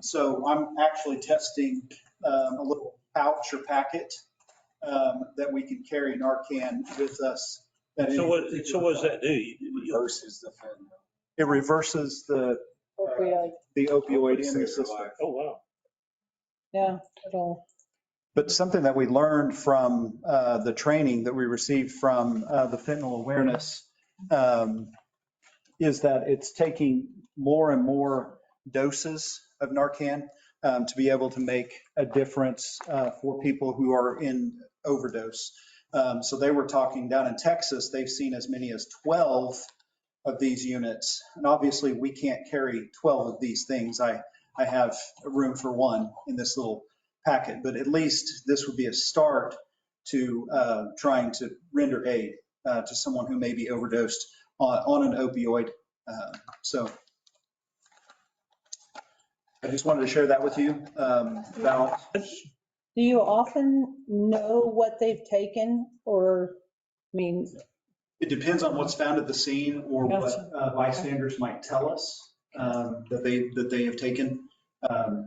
Speaker 13: So I'm actually testing a little pouch or packet that we can carry Narcan with us.
Speaker 6: So what does that do?
Speaker 5: Versus the fentanyl.
Speaker 13: It reverses the opioid in the system.
Speaker 6: Oh, wow.
Speaker 1: Yeah, it'll.
Speaker 13: But something that we learned from the training that we received from the fentanyl awareness is that it's taking more and more doses of Narcan to be able to make a difference for people who are in overdose. So they were talking down in Texas, they've seen as many as 12 of these units. And obviously we can't carry 12 of these things. I have room for 1 in this little packet, but at least this would be a start to trying to render aid to someone who may be overdosed on an opioid. So I just wanted to share that with you about.
Speaker 1: Do you often know what they've taken, or, I mean?
Speaker 13: It depends on what's found at the scene or what bystanders might tell us that they have taken.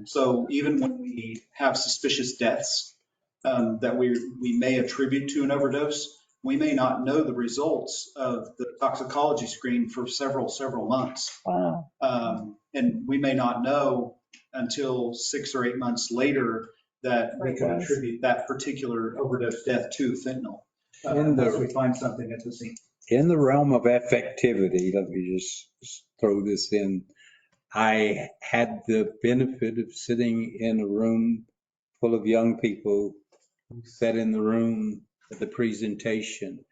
Speaker 13: So even when we have suspicious deaths that we may attribute to an overdose, we may not know the results of the toxicology screen for several months.
Speaker 1: Wow.
Speaker 13: And we may not know until 6 or 8 months later that we can attribute that particular overdose death to fentanyl. Unless we find something at the scene.
Speaker 4: In the realm of affectivity, let me just throw this in. I had the benefit of sitting in a room full of young people who sat in the room at the presentation,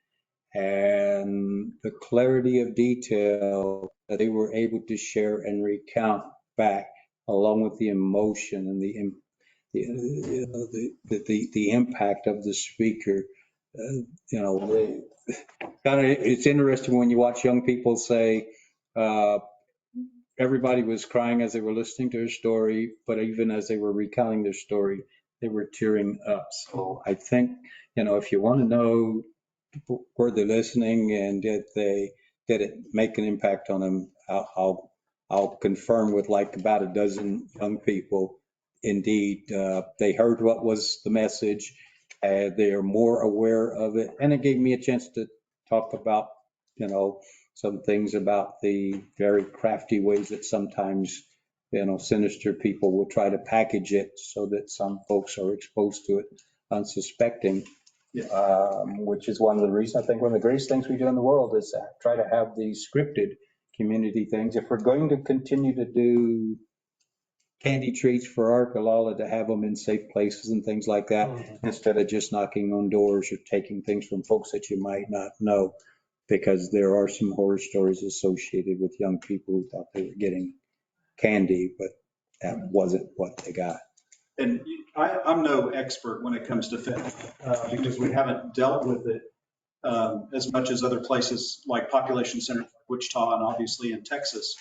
Speaker 4: and the clarity of detail that they were able to share and recount back, along with the emotion and the impact of the speaker. It's interesting when you watch young people say, everybody was crying as they were listening to her story, but even as they were recounting their story, they were tearing up. So I think, if you want to know were they listening and did it make an impact on them, I'll confirm with like about a dozen young people. Indeed, they heard what was the message. They are more aware of it. And it gave me a chance to talk about, some things about the very crafty ways that sometimes, sinister people will try to package it so that some folks are exposed to it unsuspecting, which is one of the reasons, I think one of the greatest things we do in the world is try to have these scripted community things. If we're going to continue to do candy treats for Arkalala, to have them in safe places and things like that, instead of just knocking on doors or taking things from folks that you might not know, because there are some horror stories associated with young people who thought they were getting candy, but that wasn't what they got.
Speaker 13: And I'm no expert when it comes to fentanyl because we haven't dealt with it as much as other places like population centers, Wichita, and obviously in Texas.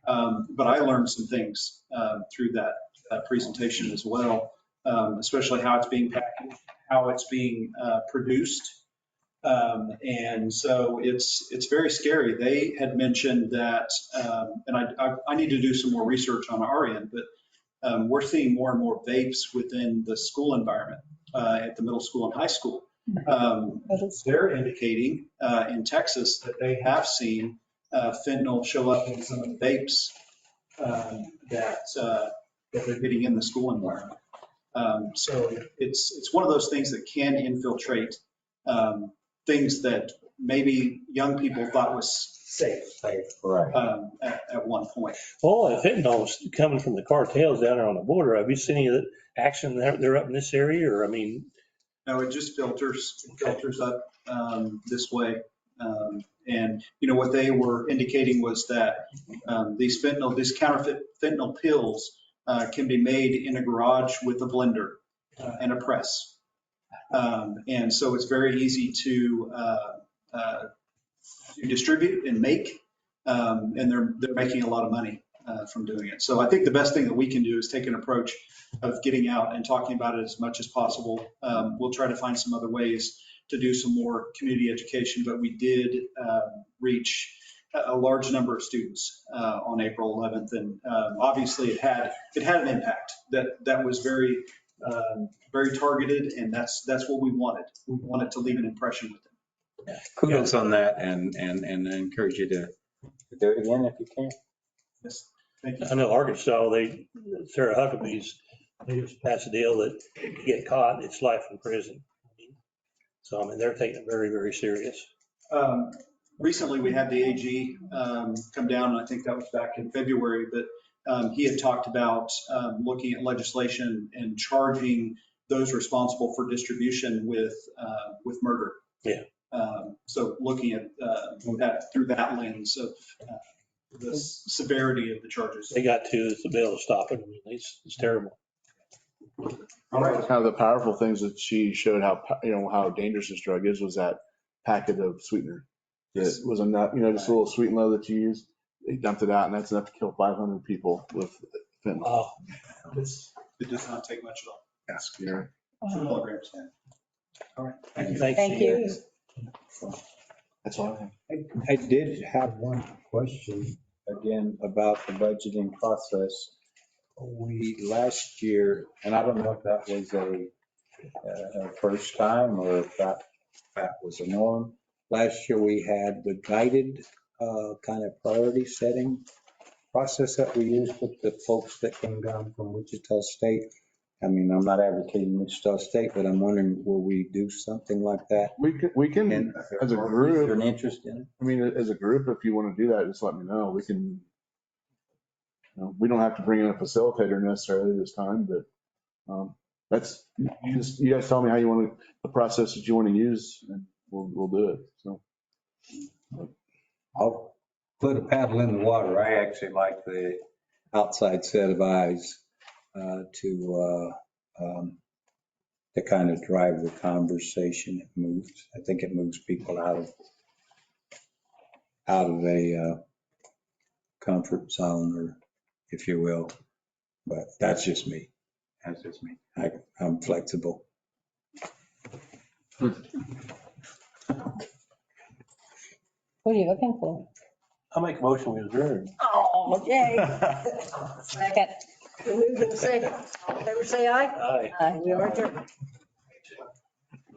Speaker 13: But I learned some things through that presentation as well, especially how it's being packaged, how it's being produced. And so it's very scary. They had mentioned that, and I need to do some more research on our end, but we're seeing more and more vapes within the school environment at the middle school and high school. They're indicating in Texas that they have seen fentanyl show up in some of the vapes that they're getting in the school environment. So it's one of those things that can infiltrate things that maybe young people thought was safe
Speaker 15: Right.
Speaker 13: at one point.
Speaker 6: Well, if fentanyl's coming from the cartels down there on the border, have you seen any of the action they're up in this area? Or, I mean,
Speaker 13: No, it just filters up this way. And, you know, what they were indicating was that these counterfeit fentanyl pills can be made in a garage with a blender and a press. And so it's very easy to distribute and make, and they're making a lot of money from doing it. So I think the best thing that we can do is take an approach of getting out and talking about it as much as possible. We'll try to find some other ways to do some more community education, but we did reach a large number of students on April 11th, and obviously it had an impact that was very targeted, and that's what we wanted. We wanted to leave an impression with them.
Speaker 15: Kudos on that, and I encourage you to do it again if you can.
Speaker 13: Yes, thank you.
Speaker 6: I know Arkansas, Sarah Huckabee's, they just passed a deal that if you get caught, it's life in prison. So, I mean, they're taking it very, very serious.
Speaker 13: Recently, we had the AG come down, and I think that was back in February, but he had talked about looking at legislation and charging those responsible for distribution with murder.
Speaker 6: Yeah.
Speaker 13: So looking at that through that lens of the severity of the charges.
Speaker 6: They got to be able to stop it. I mean, it's terrible.
Speaker 11: Kind of the powerful things that she showed how dangerous this drug is was that packet of sweetener. It was enough, just a little sweet and low that you use. They dumped it out, and that's enough to kill 500 people with fentanyl.
Speaker 6: Oh.
Speaker 13: It does not take much at all.
Speaker 11: That's scary.
Speaker 13: 2 milligrams.
Speaker 6: All right.
Speaker 1: Thank you.
Speaker 11: That's all I have.
Speaker 4: I did have one question again about the budgeting process. Last year, and I don't know if that was a first time or if that was a norm. Last year, we had the guided kind of priority setting process that we used with the folks that came down from Wichita State. I mean, I'm not advocating Wichita State, but I'm wondering, will we do something like that?
Speaker 11: We can, as a group.
Speaker 4: Is there an interest in it?
Speaker 11: I mean, as a group, if you want to do that, just let me know. We can, we don't have to bring in a facilitator necessarily this time, but that's, you guys tell me how you want to, the process that you want to use, and we'll do it. So
Speaker 4: I'll put a paddle in the water. I actually like the outside set of eyes to kind of drive the conversation. I think it moves people out of a comfort zone, or if you will. But that's just me. I'm flexible.
Speaker 1: What are you looking for?
Speaker 6: I'll make a motion with adjourn.
Speaker 1: Oh, yay. Second.
Speaker 3: Move in second. All in favor, say aye.
Speaker 6: Aye.
Speaker 1: Aye.
Speaker 3: We are adjourned.